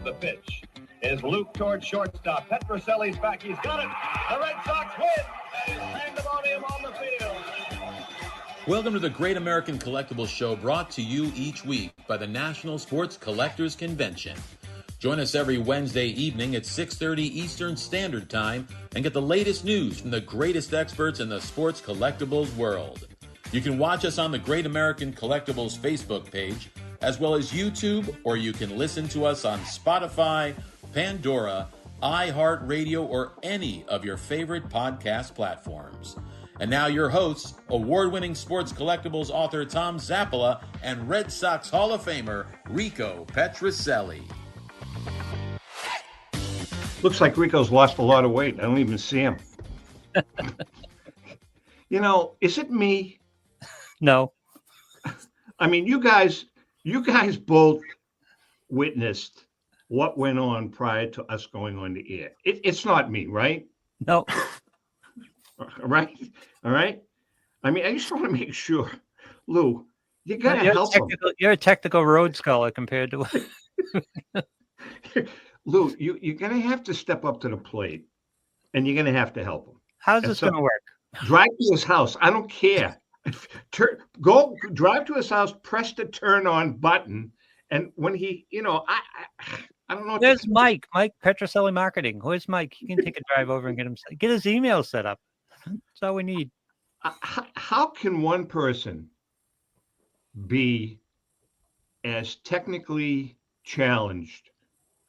the pitch is Luke towards shortstop. Petroselli's back. He's got it. The Red Sox win. And pandemonium on the field. Welcome to the Great American Collectibles Show, brought to you each week by the National Sports Collectors Convention. Join us every Wednesday evening at 6:30 Eastern Standard Time and get the latest news from the greatest experts in the sports collectibles world. You can watch us on the Great American Collectibles Facebook page, as well as YouTube, or you can listen to us on Spotify, Pandora, iHeartRadio, or any of your favorite podcast platforms. And now your hosts, award-winning sports collectibles author Tom Zappola and Red Sox Hall of Famer Rico Petroselli. Looks like Rico's lost a lot of weight. I don't even see him. Is it me? No. I mean, you guys both witnessed what went on prior to us going on the air. It's not me, right? No. All right. I mean, I just want to make sure, Lou, you got to help him. You're a technical road scholar compared to. Lou, you're going to have to step up to the plate, and you're going to have to help him. How's this going to work? Drive to his house. I don't care. Go drive to his house, press the turn on button, and when he, I don't know. There's Mike Petroselli Marketing. Where's Mike? He can take a drive over and get his email set up. That's all we need. How can one person be as technically challenged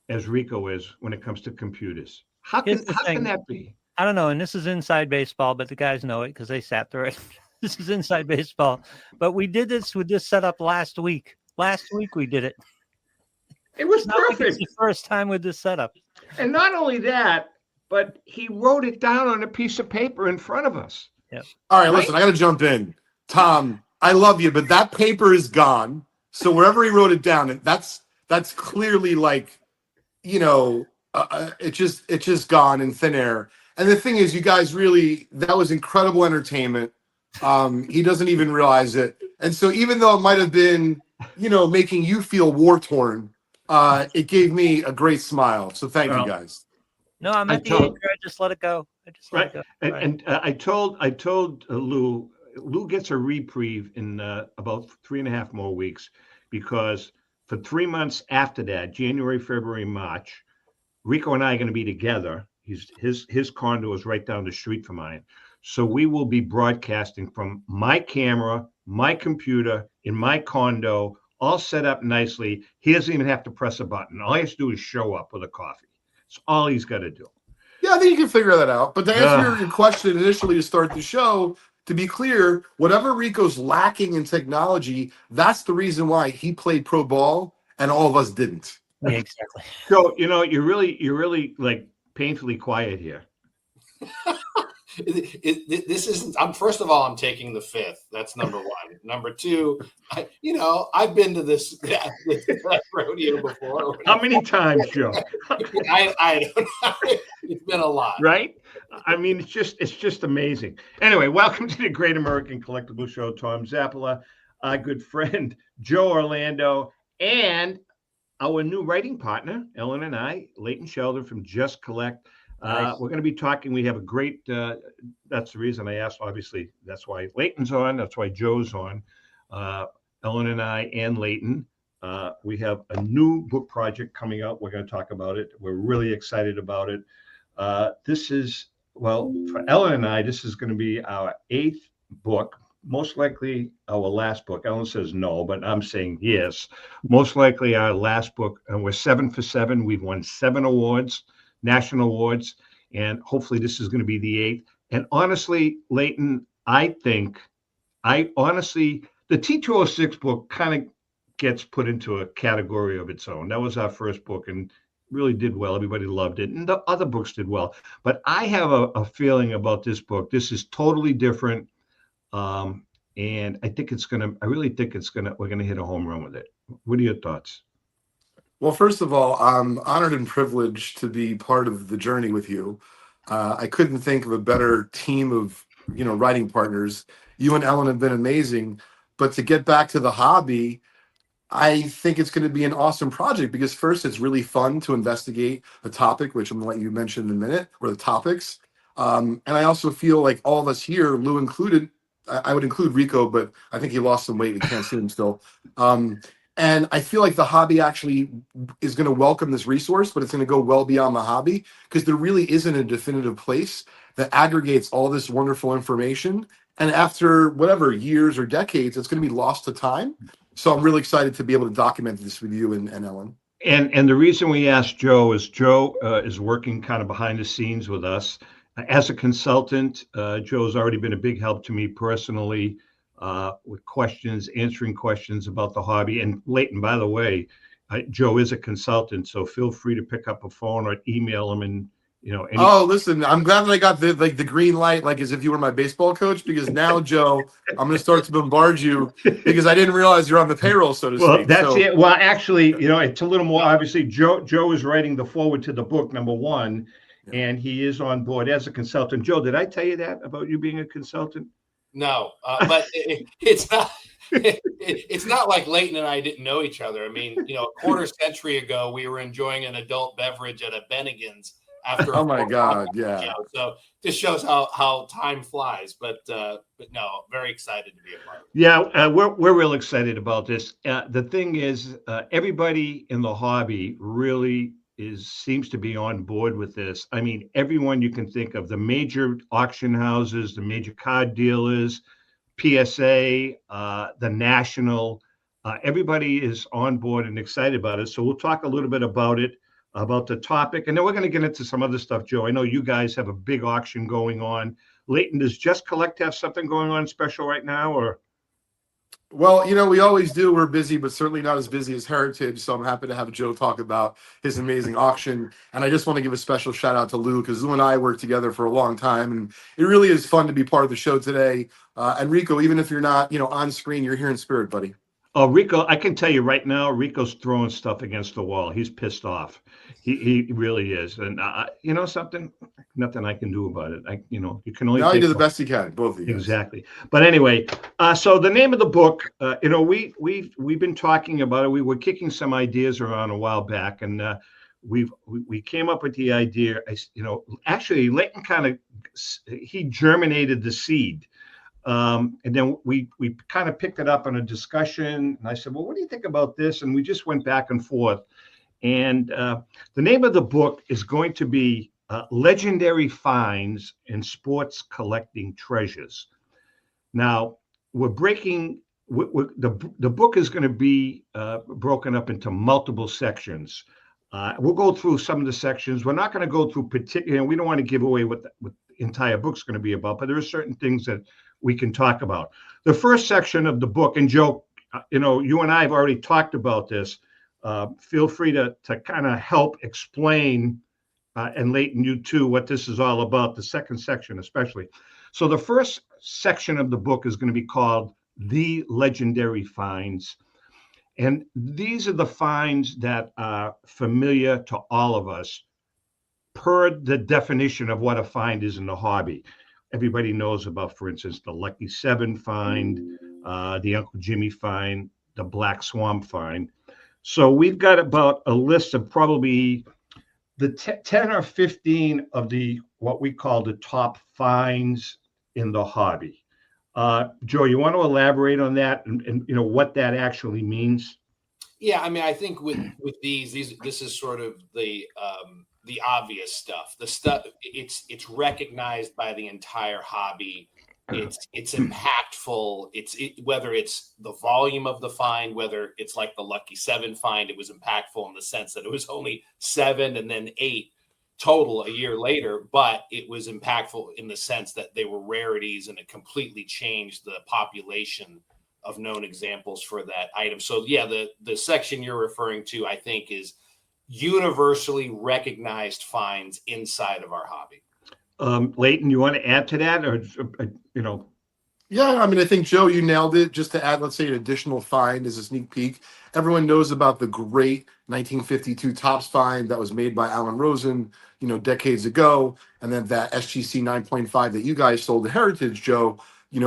as Rico is when it comes to computers? How can that be? I don't know. And this is inside baseball, but the guys know it because they sat through it. This is inside baseball. But we did this with this setup last week. Last week we did it. It was perfect. Like it's the first time with this setup. And not only that, but he wrote it down on a piece of paper in front of us. Yep. All right, listen, I got to jump in. Tom, I love you, but that paper is gone. So wherever he wrote it down, that's clearly like, it's just gone in thin air. And the thing is, you guys that was incredible entertainment. He doesn't even realize it. And so even though it might have been, making you feel war-torn, it gave me a great smile. So thank you guys. No, I'm at the age where I just let it go. And I told Lou gets a reprieve in about 3.5 more weeks, because for 3 months after that, January, February, March, Rico and I are going to be together. His condo is right down the street from mine. So we will be broadcasting from my camera, my computer, in my condo, all set up nicely. He doesn't even have to press a button. All he has to do is show up with a coffee. It's all he's got to do. Yeah, I think you can figure that out. But to answer your question initially to start the show, to be clear, whatever Rico's lacking in technology, that's the reason why he played pro ball and all of us didn't. Yeah, exactly. So, you're really like painfully quiet here. This isn't. First of all, I'm taking the fifth. That's number one. Number two, I've been to this rodeo before. How many times, Joe? I don't know. It's been a lot, right? I mean, it's just amazing. Anyway, welcome to the Great American Collectibles Show. Tom Zappola, our good friend Joe Orlando, and our new writing partner, Ellen and I, Leighton Sheldon from Just Collect. Nice. We're going to be talking. We have a great, that's the reason I asked, obviously. That's why Leighton's on. That's why Joe's on. Ellen and I and Leighton. We have a new book project coming out. We're going to talk about it. We're really excited about it. This is, for Ellen and I, this is going to be our 8th book. Most likely our last book. Ellen says no, but I'm saying yes. Most likely our last book. And we're 7 for 7. We've won 7 awards. National awards, and hopefully this is going to be the 8th. And honestly, Leighton, the T206 book kind of gets put into a category of its own. That was our first book and really did well. Everybody loved it, and the other books did well. But I have a feeling about this book. This is totally different, and I really think we're going to hit a home run with it. What are your thoughts? Well, first of all, I'm honored and privileged to be part of the journey with you. I couldn't think of a better team of, writing partners. You and Ellen have been amazing. But to get back to the hobby, I think it's going to be an awesome project because first, it's really fun to investigate the topic, which I'm going to let you mention in a minute, or the topics. And I also feel like all of us here, Lou included, I would include Rico, but I think he lost some weight. We can't see him still. And I feel like the hobby actually is going to welcome this resource, but it's going to go well beyond the hobby because there really isn't a definitive place that aggregates all this wonderful information. And after whatever years or decades, it's going to be lost to time. So I'm really excited to be able to document this with you and Ellen. And the reason we asked Joe is working kind of behind the scenes with us as a consultant. Joe's already been a big help to me personally with questions, answering questions about the hobby. And Leighton, by the way, Joe is a consultant, so feel free to pick up a phone or email him and. Oh, listen, I'm glad that I got the green light, like as if you were my baseball coach, because now, Joe, I'm going to start to bombard you because I didn't realize you're on the payroll, so to speak. Well, that's it. Well, actually, it's a little more obviously. Joe is writing the foreword to the book, number one, and he is on board as a consultant. Joe, did I tell you that about you being a consultant? No, but it's not. It's not like Leighton and I didn't know each other. I mean, a quarter century ago, we were enjoying an adult beverage at a Bennigan's. After oh my God, yeah. So this shows how time flies, but no, very excited to be a part of it. Yeah, we're real excited about this. The thing is, everybody in the hobby really seems to be on board with this. I mean, everyone you can think of, the major auction houses, the major card dealers, PSA, the National, everybody is on board and excited about it. So we'll talk a little bit about it. About the topic, and then we're going to get into some other stuff. Joe, I know you guys have a big auction going on. Leighton, does Just Collect have something going on special right now, or? Well, we always do. We're busy, but certainly not as busy as Heritage. So I'm happy to have Joe talk about his amazing auction. And I just want to give a special shout out to Lou because Lou and I worked together for a long time, and it really is fun to be part of the show today. And Rico, even if you're not, on screen, you're here in spirit, buddy. Oh, Rico, I can tell you right now, Rico's throwing stuff against the wall. He's pissed off. He really is. And something, nothing I can do about it. You can only. Now you do the best you can, both of you. Exactly. But anyway, so the name of the book, we've been talking about it. We were kicking some ideas around a while back, and we came up with the idea. Actually, Leighton he germinated the seed. And then we kind of picked it up in a discussion, and I said, well, what do you think about this? And we just went back and forth. And the name of the book is going to be Legendary Finds in Sports Collecting Treasures. Now, we're breaking, the book is going to be broken up into multiple sections. We'll go through some of the sections. We're not going to go through particular, we don't want to give away what the entire book's going to be about, but there are certain things that we can talk about. The first section of the book, and Joe, you and I have already talked about this. Feel free to kind of help explain, and Leighton, you too, what this is all about, the second section especially. So the first section of the book is going to be called The Legendary Finds. And these are the finds that are familiar to all of us per the definition of what a find is in the hobby. Everybody knows about, for instance, the Lucky 7 find, the Uncle Jimmy find, the Black Swamp find. So we've got about a list of probably the 10 or 15 of the what we call the top finds in the hobby. Joe, you want to elaborate on that and what that actually means? Yeah, I mean, I think with these this is sort of the obvious stuff. The stuff it's recognized by the entire hobby. It's impactful. Whether it's the volume of the find, whether it's like the Lucky 7 find, it was impactful in the sense that it was only 7 and then 8 total a year later, but it was impactful in the sense that they were rarities and it completely changed the population of known examples for that item. So yeah, the section you're referring to, I think, is universally recognized finds inside of our hobby. Leighton, you want to add to that, or Yeah, I mean, I think, Joe, you nailed it. Just to add, let's say, an additional find as a sneak peek. Everyone knows about the great 1952 Topps find that was made by Alan Rosen, decades ago, and then that SGC 9.5 that you guys sold to Heritage, Joe,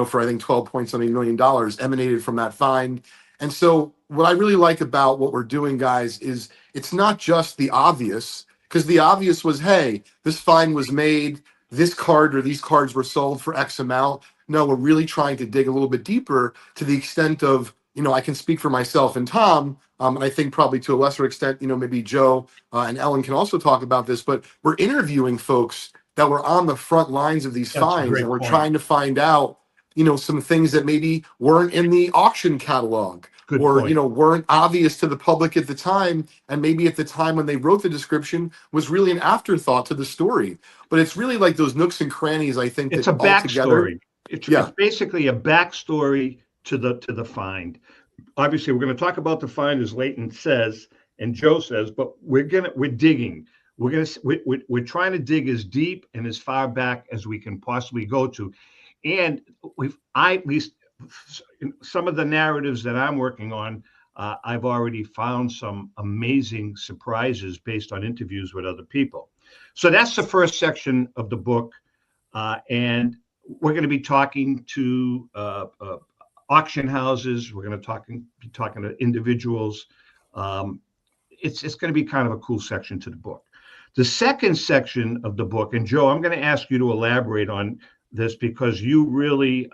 for I think $12 point something million emanated from that find. And so what I really like about what we're doing, guys, is it's not just the obvious, because the obvious was, hey, this fine was made, this card or these cards were sold for X amount. No, we're really trying to dig a little bit deeper to the extent of, I can speak for myself and Tom, and I think probably to a lesser extent, maybe Joe and Ellen can also talk about this, but we're interviewing folks that were on the front lines of these That's a fines, great and we're point. trying to find out, some things that maybe weren't in the auction catalog. Good or point. weren't obvious to the public at the time, and maybe at the time when they wrote the description was really an afterthought to the story. But it's really like those nooks and crannies, I think, It's that a backstory. It's basically a backstory to the find. Obviously, we're going to talk about the find, as Leighton says and Joe says, but we're digging. We're trying to dig as deep and as far back as we can possibly go to. And at least some of the narratives that I'm working on, I've already found some amazing surprises based on interviews with other people. So that's the first section of the book. And we're going to be talking to auction houses. We're going to be talking to individuals. It's going to be kind of a cool section to the book. The second section of the book, and Joe, I'm going to ask you to elaborate on this because you really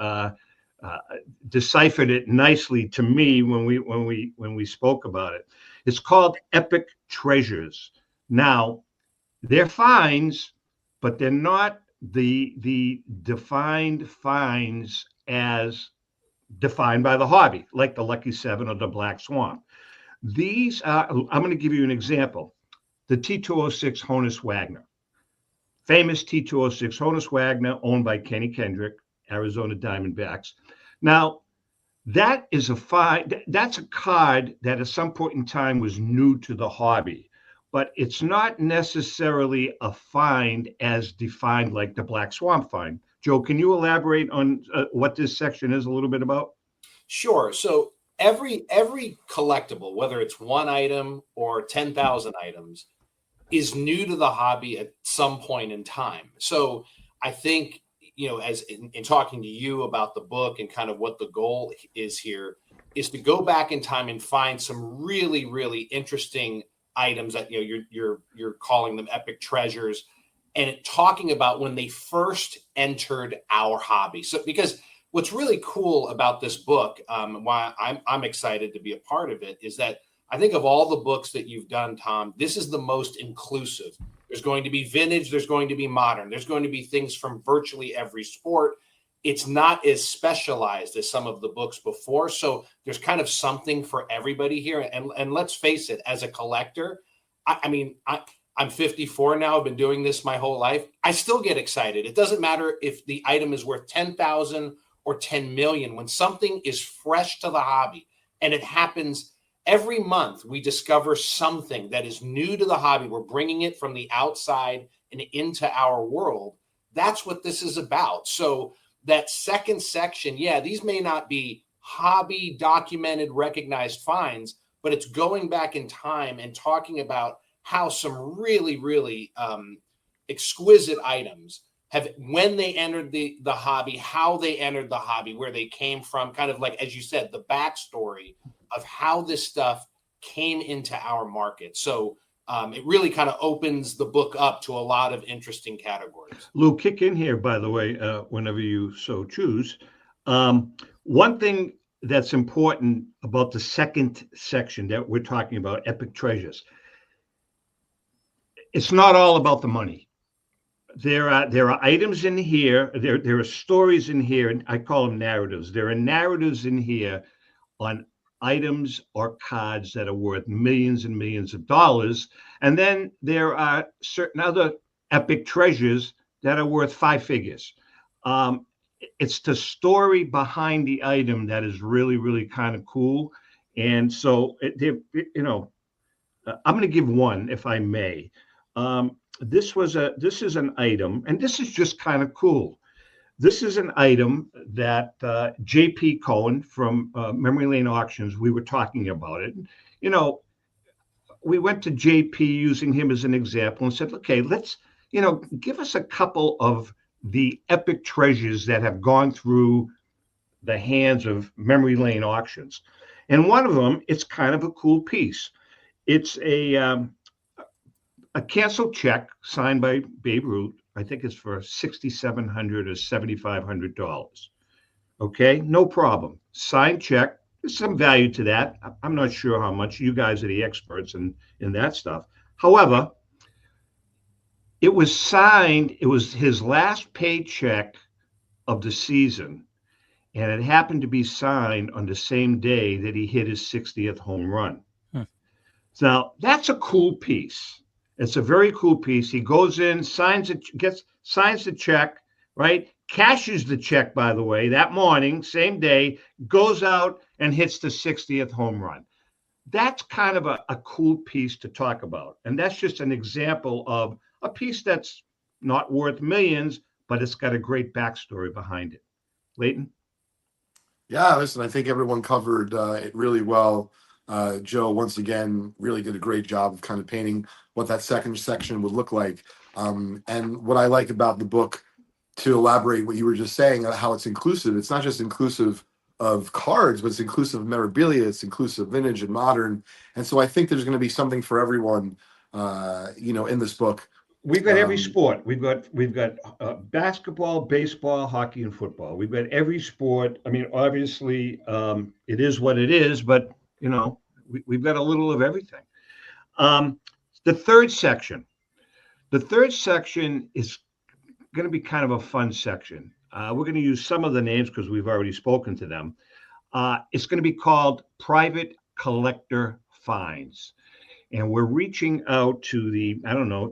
deciphered it nicely to me when we spoke about it. It's called Epic Treasures. Now, they're fines, but they're not the defined fines as defined by the hobby, like the Lucky Seven or the Black Swan. These are, I'm going to give you an example. The T206 Honus Wagner. Famous T206 Honus Wagner, owned by Kenny Kendrick, Arizona Diamondbacks. Now, that is that's a card that at some point in time was new to the hobby, but it's not necessarily a find as defined like the Black Swan find. Joe, can you elaborate on what this section is a little bit about? Sure. So every collectible, whether it's one item or 10,000 items, is new to the hobby at some point in time. So I think, as in talking to you about the book and kind of what the goal is here, is to go back in time and find some really, really interesting items that you're calling them epic treasures, and talking about when they first entered our hobby. So because what's really cool about this book, why I'm excited to be a part of it, is that I think of all the books that you've done, Tom, this is the most inclusive. There's going to be vintage, there's going to be modern, there's going to be things from virtually every sport. It's not as specialized as some of the books before. So there's kind of something for everybody here. And let's face it, as a collector, I'm 54 now. I've been doing this my whole life. I still get excited. It doesn't matter if the item is worth 10,000 or 10 million. When something is fresh to the hobby, and it happens every month, we discover something that is new to the hobby. We're bringing it from the outside and into our world. That's what this is about. So that second section, these may not be hobby documented, recognized finds, but it's going back in time and talking about how some really, really exquisite items have, when they entered the hobby, how they entered the hobby, where they came from, kind of like, as you said, the backstory of how this stuff came into our market. So it really kind of opens the book up to a lot of interesting categories. Lou, kick in here, by the way, whenever you so choose. One thing that's important about the second section that we're talking about, Epic Treasures, it's not all about the money. There are items in here, there are stories in here, and I call them narratives. There are narratives in here on items or cards that are worth millions and millions of dollars. And then there are certain other epic treasures that are worth 5 figures. It's the story behind the item that is really, really kind of cool. And so, I'm going to give one, if I may. This is an item, and this is just kind of cool. This is an item that J.P. Cohen from Memory Lane Auctions, we were talking about it. We went to J.P. using him as an example and said, okay, let's, give us a couple of the epic treasures that have gone through the hands of Memory Lane Auctions. And one of them, it's kind of a cool piece. It's a canceled check signed by Babe Ruth. I think it's for $6,700 or $7,500. Okay, no problem. Signed check. There's some value to that. I'm not sure how much. You guys are the experts in that stuff. However, it was signed. It was his last paycheck of the season, and it happened to be signed on the same day that he hit his 60th home run. Now, that's a cool piece. It's a very cool piece. He goes in, signs the check, right? Cashes the check, by the way, that morning, same day, goes out and hits the 60th home run. That's kind of a cool piece to talk about. And that's just an example of a piece that's not worth millions, but it's got a great backstory behind it. Leighton? Yeah, listen, I think everyone covered it really well. Joe, once again, really did a great job of kind of painting what that second section would look like. And what I like about the book, to elaborate what you were just saying, how it's inclusive. It's not just inclusive of cards, but it's inclusive of memorabilia. It's inclusive of vintage and modern. And so I think there's going to be something for everyone, in this book. We've got every sport. We've got basketball, baseball, hockey, and football. We've got every sport. I mean, obviously, it is what it is, but we've got a little of everything. The third section is going to be kind of a fun section. We're going to use some of the names because we've already spoken to them. It's going to be called Private Collector Finds. And we're reaching out to the,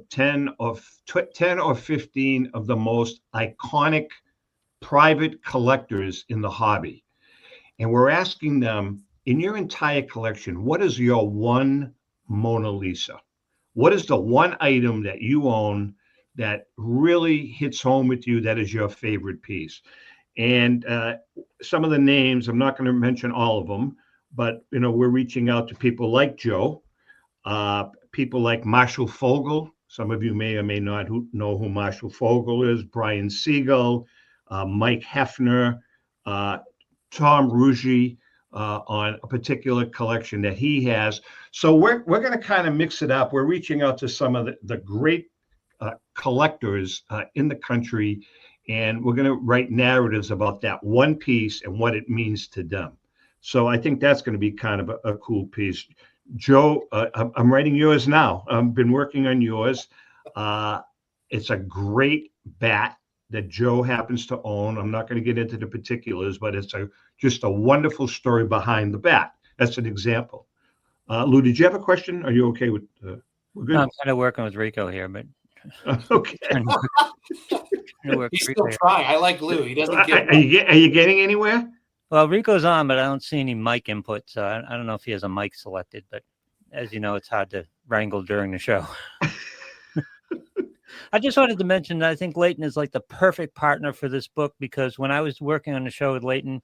10 or 15 of the most iconic private collectors in the hobby. And we're asking them, in your entire collection, what is your one Mona Lisa? What is the one item that you own that really hits home with you, that is your favorite piece? And some of the names, I'm not going to mention all of them, but, we're reaching out to people like Joe, people like Marshall Fogel. Some of you may or may not know who Marshall Fogel is. Brian Siegel, Mike Hefner, Tom Ruggie, on a particular collection that he has. So we're going to kind of mix it up. We're reaching out to some of the great collectors in the country, and we're going to write narratives about that one piece and what it means to them. So I think that's going to be kind of a cool piece. Joe, I'm writing yours now. I've been working on yours. It's a great bat that Joe happens to own. I'm not going to get into the particulars, but it's just a wonderful story behind the bat. That's an example. Lou, did you have a question? Are you okay with? We're good. No, I'm kind of working with Rico here, but okay. He's still trying. I like Lou. He doesn't get. Are you getting anywhere? Well, Rico's on, but I don't see any mic input, so I don't know if he has a mic selected. But as you know, it's hard to wrangle during the show. I just wanted to mention that I think Leighton is like the perfect partner for this book, because when I was working on the show with Leighton,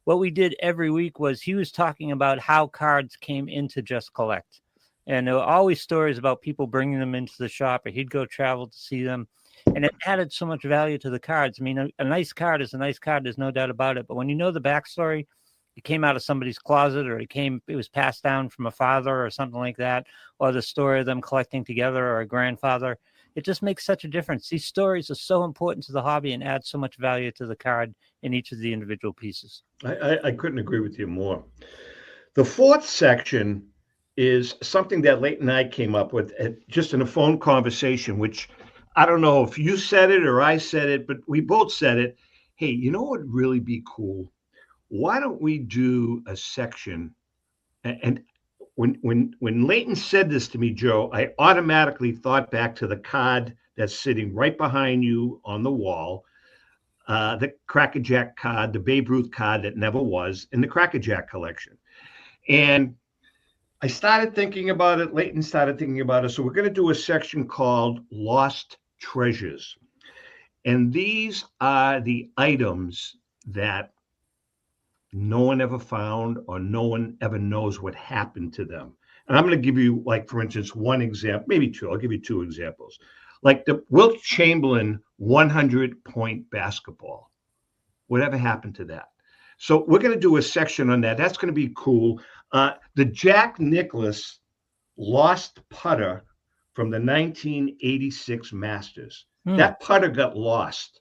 what we did every week was he was talking about how cards came into Just Collect. And there were always stories about people bringing them into the shop, or he'd go travel to see them. And it added so much value to the cards. I mean, a nice card is a nice card. There's no doubt about it. But when you know the backstory, it came out of somebody's closet, or it was passed down from a father or something like that, or the story of them collecting together, or a grandfather, it just makes such a difference. These stories are so important to the hobby and add so much value to the card in each of the individual pieces. I couldn't agree with you more. The fourth section is something that Leighton and I came up with just in a phone conversation, which I don't know if you said it or I said it, but we both said it. Hey, you know what would really be cool? Why don't we do a section? And when Leighton said this to me, Joe, I automatically thought back to the card that's sitting right behind you on the wall, the Crackerjack card, the Babe Ruth card that never was in the Crackerjack collection. And I started thinking about it. Leighton started thinking about it. So we're going to do a section called Lost Treasures. And these are the items that no one ever found, or no one ever knows what happened to them. And I'm going to give you, like, for instance, one example, maybe two. I'll give you two examples. Like the Wilt Chamberlain 100-point basketball. Whatever happened to that? So we're going to do a section on that. That's going to be cool. The Jack Nicklaus lost putter from the 1986 Masters. That putter got lost.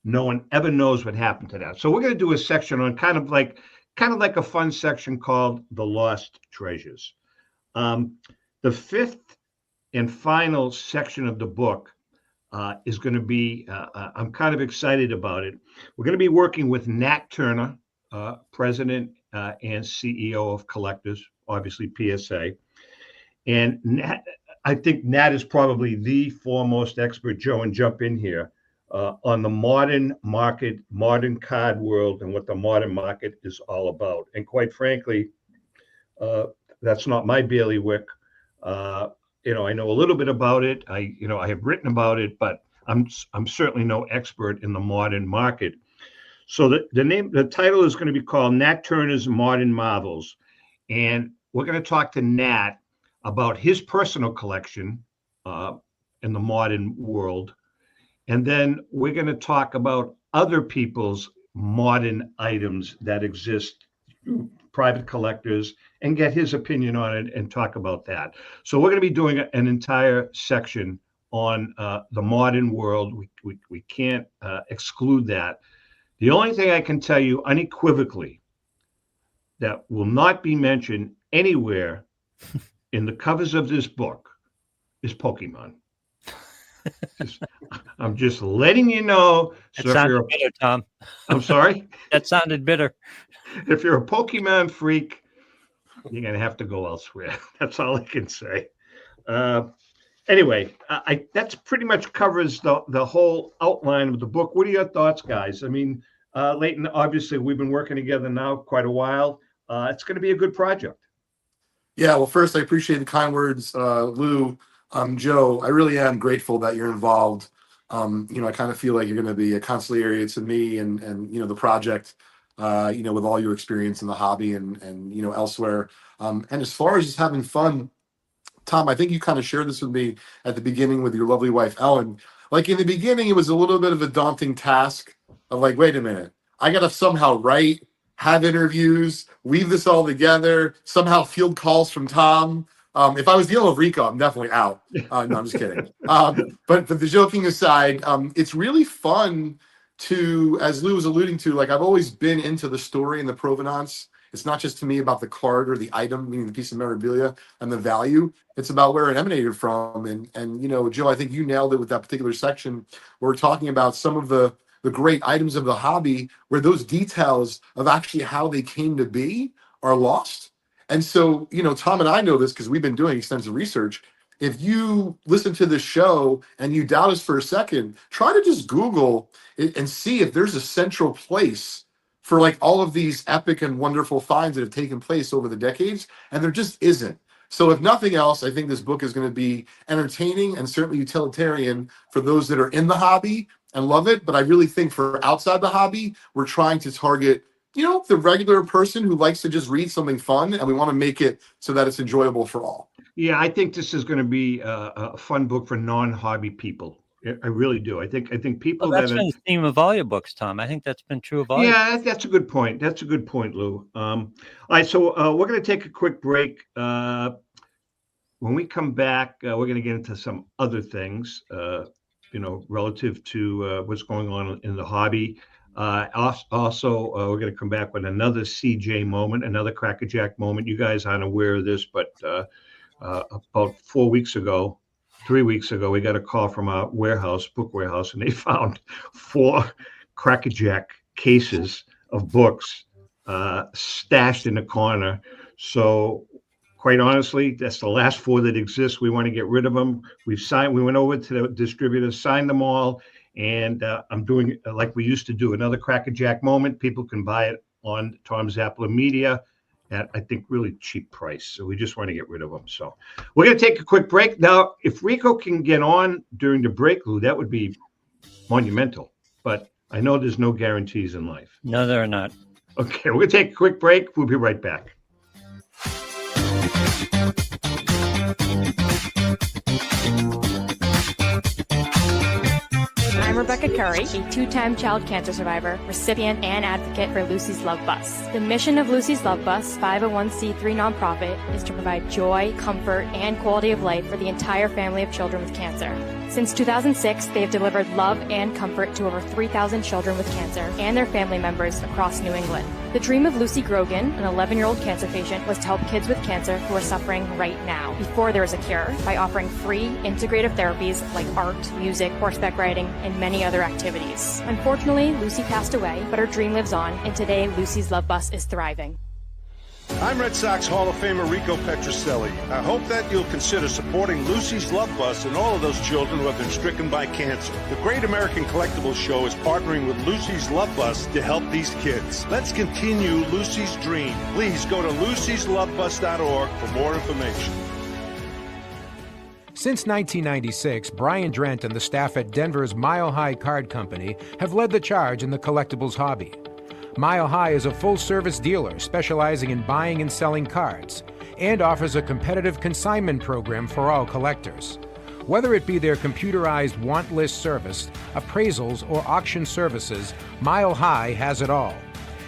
No one ever knows what happened to that. So we're going to do a section on kind of like a fun section called The Lost Treasures. The fifth and final section of the book is going to be, I'm kind of excited about it. We're going to be working with Nat Turner, President and CEO of Collectors, obviously PSA. And Nat, I think Nat is probably the foremost expert, Joe, and jump in here, on the modern market, modern card world, and what the modern market is all about. And quite frankly, that's not my bailiwick. I know a little bit about it. I have written about it, but I'm certainly no expert in the modern market. So the title is going to be called Nat Turner's Modern Marvels, and we're going to talk to Nat about his personal collection in the modern world, and then we're going to talk about other people's modern items that exist, private collectors, and get his opinion on it and talk about that. So we're going to be doing an entire section on the modern world. We can't exclude that. The only thing I can tell you unequivocally that will not be mentioned anywhere in the covers of this book is Pokemon. I'm just letting you know. That sounded bitter, Tom. I'm sorry? That sounded bitter. If you're a Pokemon freak, you're going to have to go elsewhere. That's all I can say. Anyway, that's pretty much covers the whole outline of the book. What are your thoughts, guys? I mean, Leighton, obviously, we've been working together now quite a while. It's going to be a good project. Yeah, well, first, I appreciate the kind words, Lou. Joe, I really am grateful that you're involved. I kind of feel like you're going to be a consigliere to me and the project, with all your experience in the hobby and elsewhere. And as far as just having fun, Tom, I think you kind of shared this with me at the beginning with your lovely wife, Ellen. Like in the beginning, it was a little bit of a daunting task of like, wait a minute, I got to somehow write, have interviews, weave this all together, somehow field calls from Tom. If I was dealing with Rico, I'm definitely out. No, I'm just kidding. But the joking aside, it's really fun to, as Lou was alluding to, like I've always been into the story and the provenance. It's not just to me about the card or the item, meaning the piece of memorabilia and the value. It's about where it emanated from. And Joe, I think you nailed it with that particular section where we're talking about some of the great items of the hobby where those details of actually how they came to be are lost. And so, Tom and I know this because we've been doing extensive research. If you listen to this show and you doubt us for a second, try to just Google it and see if there's a central place for like all of these epic and wonderful finds that have taken place over the decades. And there just isn't. So if nothing else, I think this book is going to be entertaining and certainly utilitarian for those that are in the hobby and love it. But I really think for outside the hobby, we're trying to target the regular person who likes to just read something fun, and we want to make it so that it's enjoyable for all. Yeah, I think this is going to be a fun book for non-hobby people. I really do. I think people that's been the theme of all your books, Tom. I think that's been true of all. Yeah, that's a good point. That's a good point, Lou. All right, so we're going to take a quick break. When we come back, we're going to get into some other things, relative to what's going on in the hobby. Also, we're going to come back with another CJ moment, another crackerjack moment. You guys aren't aware of this, but about 3 weeks ago, we got a call from our book warehouse, and they found 4 crackerjack cases of books stashed in the corner. So quite honestly, that's the last 4 that exist. We want to get rid of them. We went over to the distributor, signed them all. And I'm doing like we used to do, another crackerjack moment. People can buy it on Tom Zappala Media at, I think, really cheap price. So we just want to get rid of them. So we're going to take a quick break. Now, if Rico can get on during the break, Lou, that would be monumental. But I know there's no guarantees in life. No, there are not. Okay, we're going to take a quick break. We'll be right back. I'm Rebecca Curry, a two-time child cancer survivor, recipient, and advocate for Lucy's Love Bus. The mission of Lucy's Love Bus, 501c3 nonprofit, is to provide joy, comfort, and quality of life for the entire family of children with cancer. Since 2006, they have delivered love and comfort to over 3,000 children with cancer and their family members across New England. The dream of Lucy Grogan, an 11-year-old cancer patient, was to help kids with cancer who are suffering right now, before there is a cure, by offering free, integrative therapies like art, music, horseback riding, and many other activities. Unfortunately, Lucy passed away, but her dream lives on, and today Lucy's Love Bus is thriving. I'm Red Sox Hall of Famer Rico Petroselli. I hope that you'll consider supporting Lucy's Love Bus and all of those children who have been stricken by cancer. The Great American Collectibles Show is partnering with Lucy's Love Bus to help these kids. Let's continue Lucy's dream. Please go to lucyslovebus.org for more information. Since 1996, Brian Drent and the staff at Denver's Mile High Card Company have led the charge in the collectibles hobby. Mile High is a full-service dealer specializing in buying and selling cards and offers a competitive consignment program for all collectors. Whether it be their computerized want list service, appraisals, or auction services, Mile High has it all.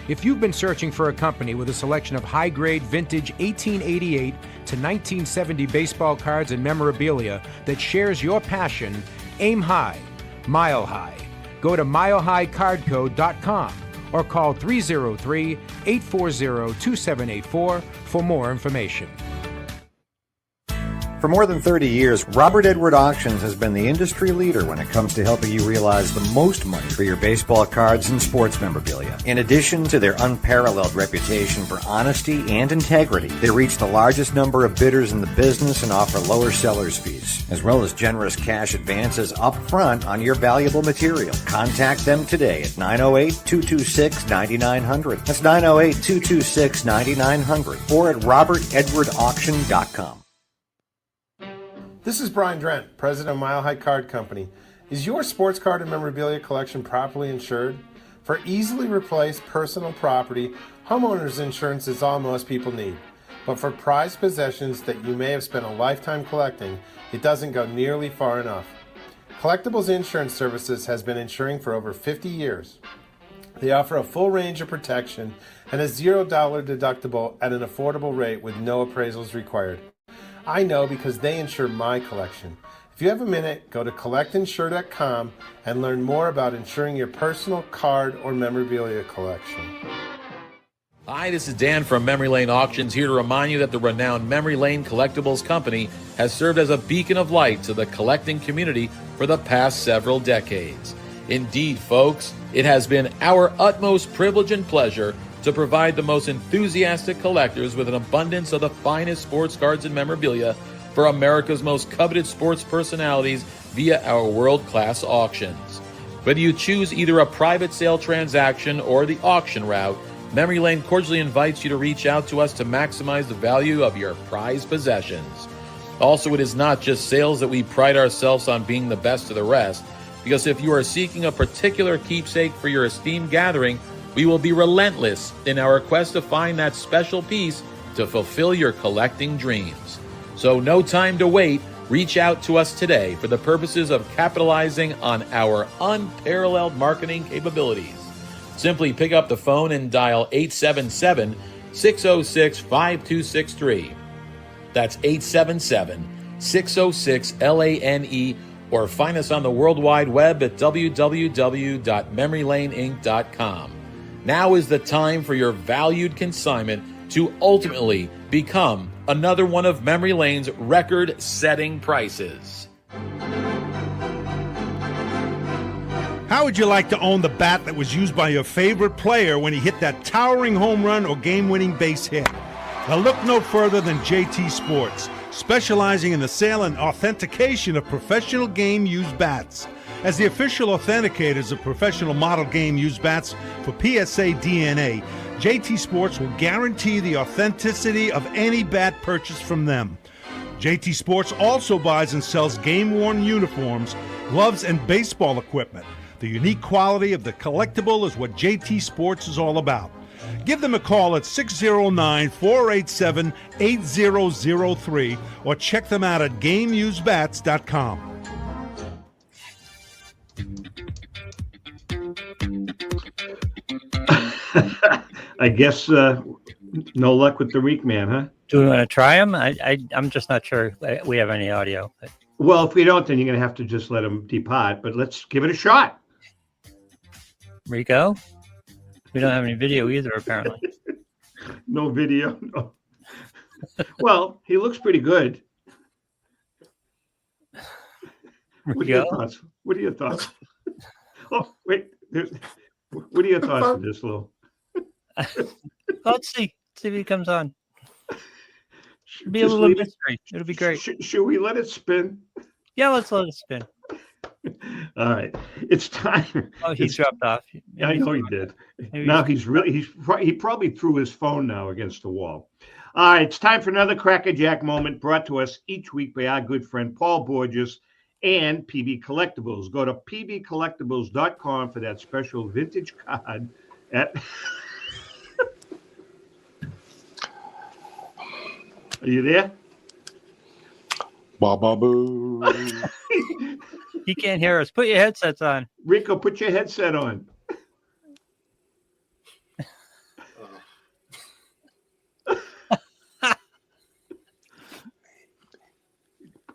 If you've been searching for a company with a selection of high-grade vintage 1888 to 1970 baseball cards and memorabilia that shares your passion, aim high, Mile High. Go to milehighcardco.com or call 303-840-2784 for more information. For more than 30 years, Robert Edward Auctions has been the industry leader when it comes to helping you realize the most money for your baseball cards and sports memorabilia. In addition to their unparalleled reputation for honesty and integrity, they reach the largest number of bidders in the business and offer lower sellers' fees, as well as generous cash advances up front on your valuable material. Contact them today at 908-226-9900. That's 908-226-9900 or at robertedwardauction.com. This is Brian Drent, president of Mile High Card Company. Is your sports card and memorabilia collection properly insured? For easily replaced personal property, homeowners insurance is all most people need. But for prized possessions that you may have spent a lifetime collecting, it doesn't go nearly far enough. Collectibles Insurance Services has been insuring for over 50 years. They offer a full range of protection and a $0 deductible at an affordable rate with no appraisals required. I know because they insure my collection. If you have a minute, go to collectinsure.com and learn more about insuring your personal card or memorabilia collection. Hi, this is Dan from Memory Lane Auctions, here to remind you that the renowned Memory Lane Collectibles Company has served as a beacon of light to the collecting community for the past several decades. Indeed, folks, it has been our utmost privilege and pleasure to provide the most enthusiastic collectors with an abundance of the finest sports cards and memorabilia for America's most coveted sports personalities via our world-class auctions. Whether you choose either a private sale transaction or the auction route, Memory Lane cordially invites you to reach out to us to maximize the value of your prized possessions. Also, it is not just sales that we pride ourselves on being the best of the rest, because if you are seeking a particular keepsake for your esteemed gathering, we will be relentless in our quest to find that special piece to fulfill your collecting dreams. So no time to wait. Reach out to us today for the purposes of capitalizing on our unparalleled marketing capabilities. Simply pick up the phone and dial 877-606-5263. That's 877-606-LANE, or find us on the World Wide Web at www.memorylaneinc.com. Now is the time for your valued consignment to ultimately become another one of Memory Lane's record-setting prices. How would you like to own the bat that was used by your favorite player when he hit that towering home run or game-winning base hit? Now look no further than JT Sports, specializing in the sale and authentication of professional game-used bats. As the official authenticators of professional model game-used bats for PSA DNA, JT Sports will guarantee the authenticity of any bat purchased from them. JT Sports also buys and sells game-worn uniforms, gloves, and baseball equipment. The unique quality of the collectible is what JT Sports is all about. Give them a call at 609-487-8003 or check them out at GameUseBats.com. I guess no luck with the Reek Man, huh? Do we want to try him? I'm just not sure we have any audio. But... Well, if we don't, then you're going to have to just let him depart. But let's give it a shot. Rico? We don't have any video either, apparently. No video. No. Well, he looks pretty good. What are your thoughts? What are your thoughts? Oh, wait. What are your thoughts on this, Lou? Let's see. See if he comes on. It'll be a little mystery. It'll be great. Should we let it spin? Yeah, let's let it spin. All right. It's time. Oh, he dropped off. Yeah, I know he did. Now he probably threw his phone now against the wall. All right. It's time for another Crackerjack moment brought to us each week by our good friend Paul Borges and PB Collectibles. Go to pbcollectibles.com for that special vintage card at... Are you there? Ba-ba-boo. He can't hear us. Put your headsets on. Rico, put your headset on.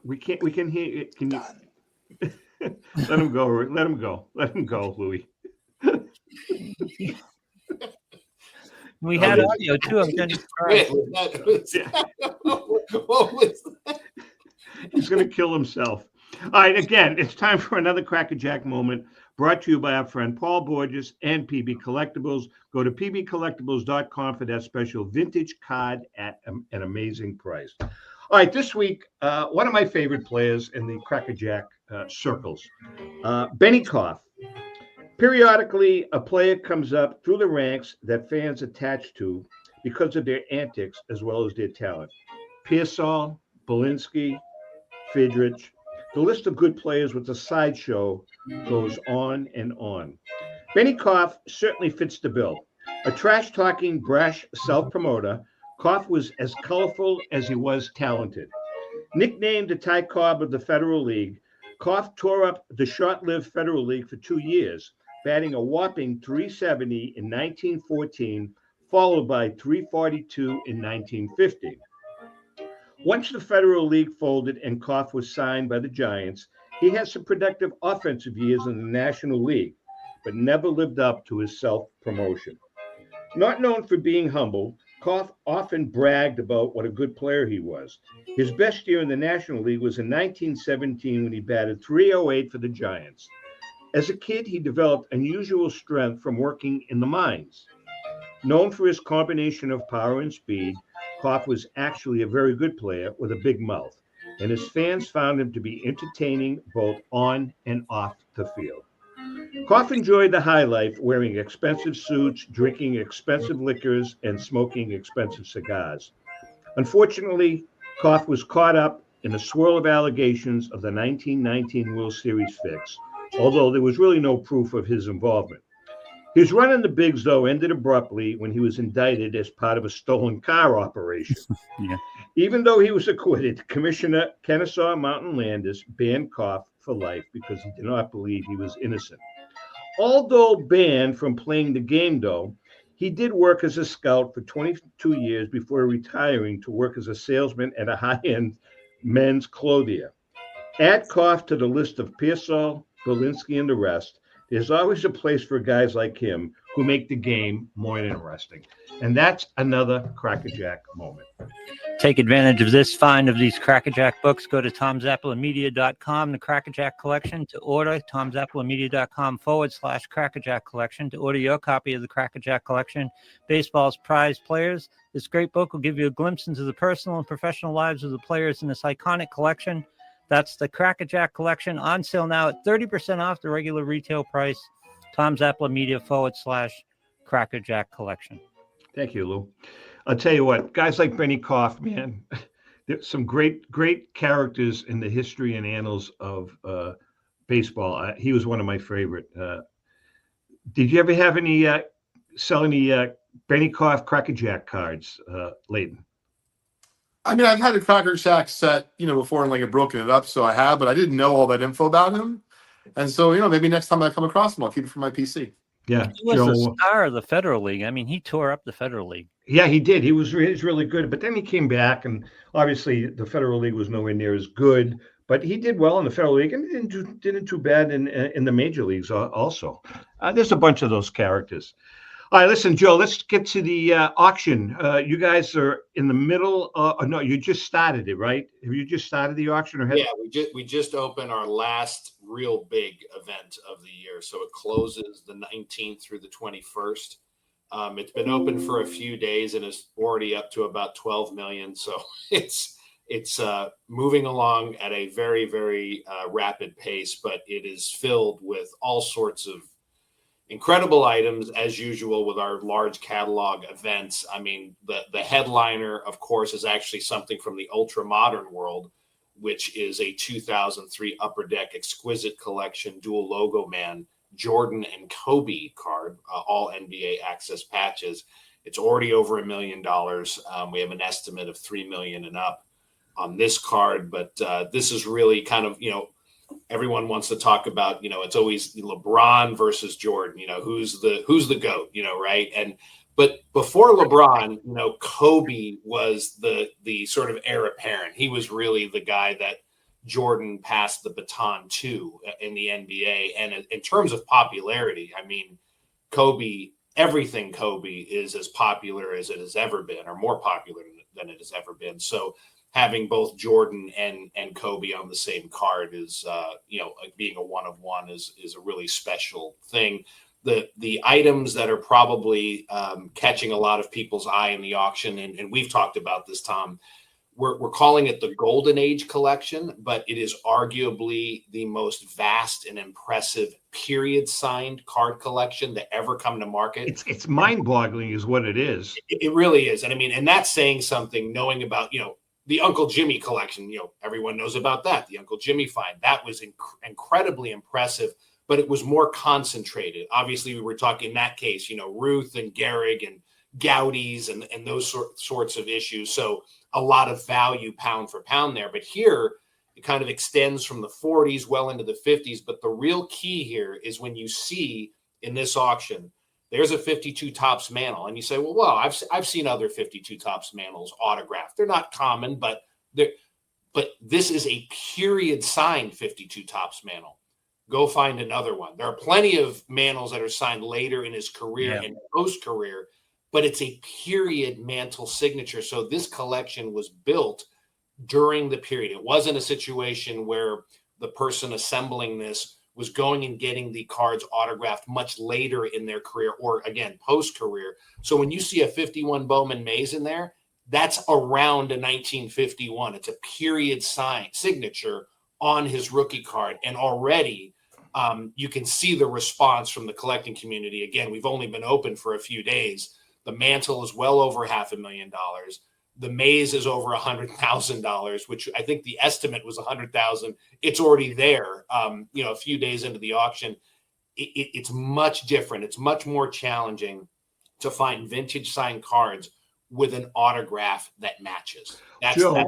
We can hear it. Can you let him go? Let him go. Let him go, Louis. We had audio too. I'm going to What was that? He's going to kill himself. All right, again, it's time for another Crackerjack moment brought to you by our friend Paul Borges and PB Collectibles. Go to pbcollectibles.com for that special vintage card at an amazing price. All right, this week, one of my favorite players in the Crackerjack circles, Benny Koff. Periodically, a player comes up through the ranks that fans attach to because of their antics as well as their talent. Pearsall, Belinsky, Fidrich. The list of good players with the sideshow goes on and on. Benny Koff certainly fits the bill. A trash-talking, brash self-promoter, Koff was as colorful as he was talented. Nicknamed the Ty Cobb of the Federal League, Koff tore up the short-lived Federal League for 2 years, batting a whopping .370 in 1914, followed by .342 in 1915. Once the Federal League folded and Koff was signed by the Giants, he had some productive offensive years in the National League, but never lived up to his self-promotion. Not known for being humble, Koff often bragged about what a good player he was. His best year in the National League was in 1917 when he batted .308 for the Giants. As a kid, he developed unusual strength from working in the mines. Known for his combination of power and speed, Koff was actually a very good player with a big mouth, and his fans found him to be entertaining both on and off the field. Koff enjoyed the high life, wearing expensive suits, drinking expensive liquors, and smoking expensive cigars. Unfortunately, Koff was caught up in a swirl of allegations of the 1919 World Series fix, although there was really no proof of his involvement. His run in the bigs, though, ended abruptly when he was indicted as part of a stolen car operation. Yeah. Even though he was acquitted, Commissioner Kennesaw Mountain Landis banned Koff for life because he did not believe he was innocent. Although banned from playing the game, though, he did work as a scout for 22 years before retiring to work as a salesman at a high-end men's clothier. Add Koff to the list of Pearsall, Belinsky, and the rest. There's always a place for guys like him who make the game more interesting. And that's another Crackerjack moment. Take advantage of this find of these Crackerjack books. Go to tomzappalamedia.com, the Crackerjack collection, to order tomzappalamedia.com/Crackerjack collection to order your copy of the Crackerjack collection, baseball's prized players. This great book will give you a glimpse into the personal and professional lives of the players in this iconic collection. That's the Crackerjack collection, on sale now at 30% off the regular retail price. tomzappalamedia.com/Crackerjack collection. Thank you, Lou. I'll tell you what, guys like Benny Koff, man, there's some great characters in the history and annals of baseball. He was one of my favorite. Did you ever have any sell any Benny Koff Crackerjack cards, Leighton? I mean, I've had a Crackerjack set, before and had broken it up, so I have, but I didn't know all that info about him. And so, maybe next time I come across him, I'll keep it for my PC. Yeah, He was the Joe. star of the Federal League. I mean, he tore up the Federal League. Yeah, he did. He's really good. But then he came back, and obviously the Federal League was nowhere near as good. But he did well in the Federal League, and didn't too bad in the major leagues also. There's a bunch of those characters. All right, listen, Joe. Let's get to the auction. You guys are in the middle. No, you just started it, right? Have you just started the auction, or Yeah, we just opened our last real big event of the year, so it closes the 19th through the 21st. It's been open for a few days and is already up to about 12 million. So it's moving along at a very, very rapid pace, but it is filled with all sorts of incredible items as usual with our large catalog events. I mean, the headliner, of course, is actually something from the ultra modern world, which is a 2003 Upper Deck exquisite collection dual logo man Jordan and Kobe card, all NBA access patches. It's already over $1 million. We have an estimate of 3 million and up on this card, but this is really kind of, everyone wants to talk about, it's always LeBron versus Jordan, who's the GOAT, right? But before LeBron, Kobe was the sort of heir apparent. He was really the guy that Jordan passed the baton to in the NBA. And in terms of popularity, I mean, everything Kobe is as popular as it has ever been, or more popular than it has ever been. So having both Jordan and Kobe on the same card is, being a one of one is a really special thing. The items that are probably catching a lot of people's eye in the auction, and we've talked about this, Tom, we're calling it the Golden Age collection, but it is arguably the most vast and impressive period signed card collection that ever come to market. It's mind-boggling is what it is. It really is. And I mean, and that's saying something, knowing about, the Uncle Jimmy collection, everyone knows about that. The Uncle Jimmy find, that was incredibly impressive, but it was more concentrated. Obviously, we were talking in that case, Ruth and Gehrig and Gaudi's and those sorts of issues. So a lot of value pound for pound there. But here, it kind of extends from the 40s well into the 50s. But the real key here is when you see in this auction, there's a 52 Topps mantle. And you say, well, I've seen other 52 Topps mantles autographed. They're not common, but this is a period signed 52 Topps mantle. Go find another one. There are plenty of mantles that are signed later in his career and post-career, but it's a period mantle signature. So this collection was built during the period. It wasn't a situation where the person assembling this was going and getting the cards autographed much later in their career or, again, post-career. So when you see a 51 Bowman Mays in there, that's around a 1951. It's a period signature on his rookie card. And already you can see the response from the collecting community. Again, we've only been open for a few days. The mantle is well over $500,000. The Mays is over $100,000, which I think the estimate was $100,000. It's already there. A few days into the auction, it's much different. It's much more challenging to find vintage signed cards with an autograph that matches. Joe,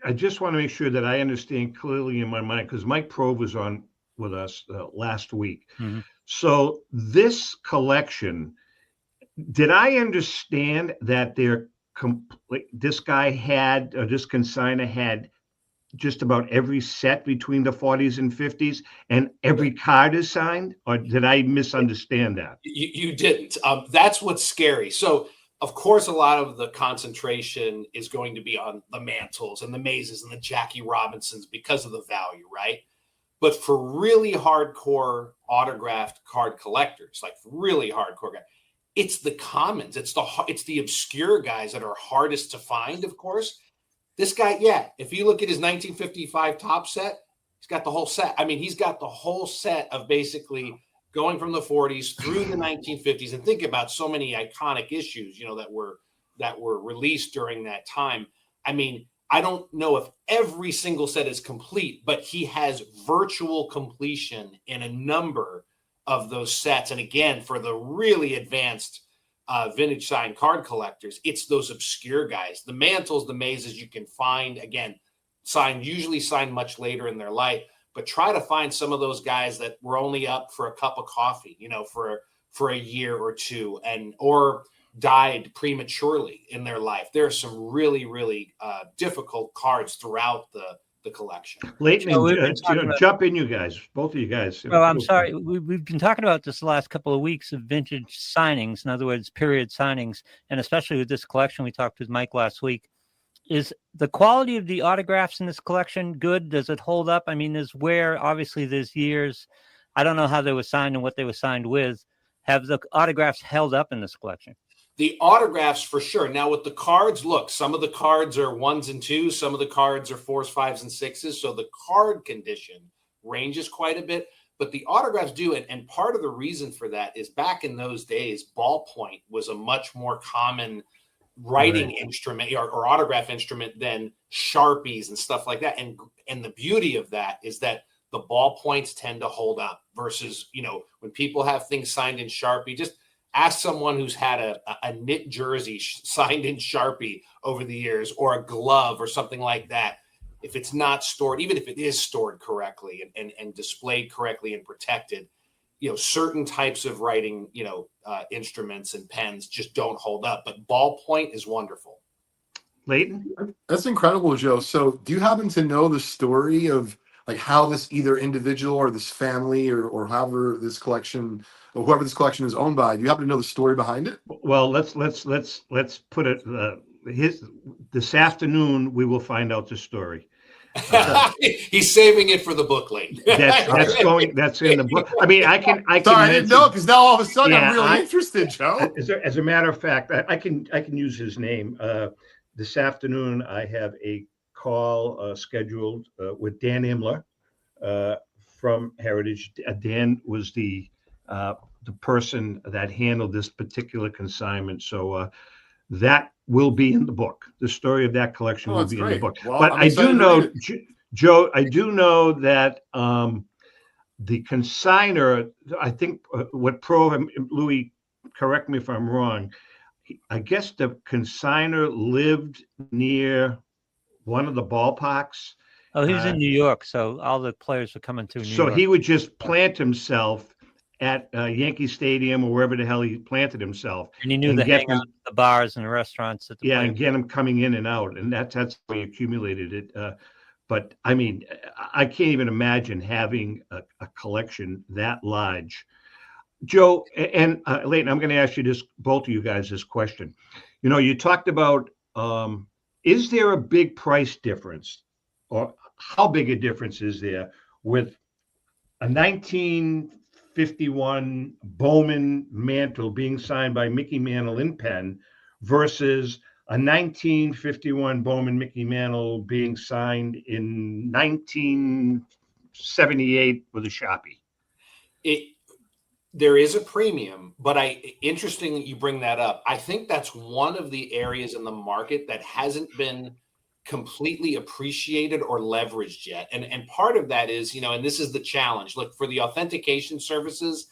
I just want to make sure that I understand clearly in my mind, because Mike Prove was on with us last week. Mm-hmm. So this collection, did I understand that this guy had, or this consignor had, just about every set between the 40s and 50s, and every card is signed? Or did I misunderstand that? You didn't. That's what's scary. So, of course, a lot of the concentration is going to be on the mantles and the Mazes and the Jackie Robinsons because of the value, right? But for really hardcore autographed card collectors, like really hardcore guys, it's the commons. It's the obscure guys that are hardest to find, of course. This guy, if you look at his 1955 top set, he's got the whole set. I mean, he's got the whole set of basically going from the 40s through the 1950s. And think about so many iconic issues, that were released during that time. I mean, I don't know if every single set is complete, but he has virtual completion in a number of those sets. And again, for the really advanced vintage signed card collectors, it's those obscure guys. The mantles, the mazes you can find, again, usually signed much later in their life. but try to find some of those guys that were only up for a cup of coffee, for a year or two, or died prematurely in their life. There are some really, really difficult cards throughout the collection. Leighton, jump in, you guys, both of you guys. Well, I'm sorry. We've been talking about this the last couple of weeks of vintage signings. In other words, period signings, and especially with this collection, we talked with Mike last week. Is the quality of the autographs in this collection good? Does it hold up? I mean, obviously there's years. I don't know how they were signed and what they were signed with. Have the autographs held up in this collection? The autographs for sure. Now with the cards, look, some of the cards are 1s and 2s. Some of the cards are 4s, 5s, and 6s. So the card condition ranges quite a bit, but the autographs do. And part of the reason for that is back in those days, ballpoint was a much more common writing instrument or autograph instrument than Sharpies and stuff like that. And the beauty of that is that the ballpoints tend to hold up versus, when people have things signed in Sharpie, just ask someone who's had a knit jersey signed in Sharpie over the years, or a glove or something like that. If it's not stored, even if it is stored correctly and displayed correctly and protected, certain types of writing, instruments and pens just don't hold up. But ballpoint is wonderful. Leighton? That's incredible, Joe. So do you happen to know the story of like how this either individual or this family or however this collection or whoever this collection is owned by, do you happen to know the story behind it? Well, let's put it this afternoon we will find out the story. He's saving it for the book, Leighton. That's in the book. I mean, I can. Sorry, I didn't know, because now all of a sudden I'm really interested, Joe. As a matter of fact, I can use his name. This afternoon I have a call scheduled with Dan Imler from Heritage. Dan was the person that handled this particular consignment, so that will be in the book. The story of that collection will be in the book. Well, but I do know, Joe, I do know that the consigner, I think Louis, correct me if I'm wrong, I guess the consigner lived near one of the ballparks. Oh, he was in New York, so all the players were coming to New York. So he would just plant himself at Yankee Stadium or wherever the hell he planted himself. And he knew the hangouts, the bars and the restaurants. And get him coming in and out. And that's how he accumulated it. But, I mean, I can't even imagine having a collection that large. Joe and Leighton, I'm going to ask you both of you guys this question. You talked about, is there a big price difference, or how big a difference is there with a 1951 Bowman mantle being signed by Mickey Mantle in pen versus a 1951 Bowman Mickey Mantle being signed in 1978 with a Sharpie? There is a premium, but interesting that you bring that up. I think that's one of the areas in the market that hasn't been completely appreciated or leveraged yet. And part of that is, and this is the challenge. Look, for the authentication services,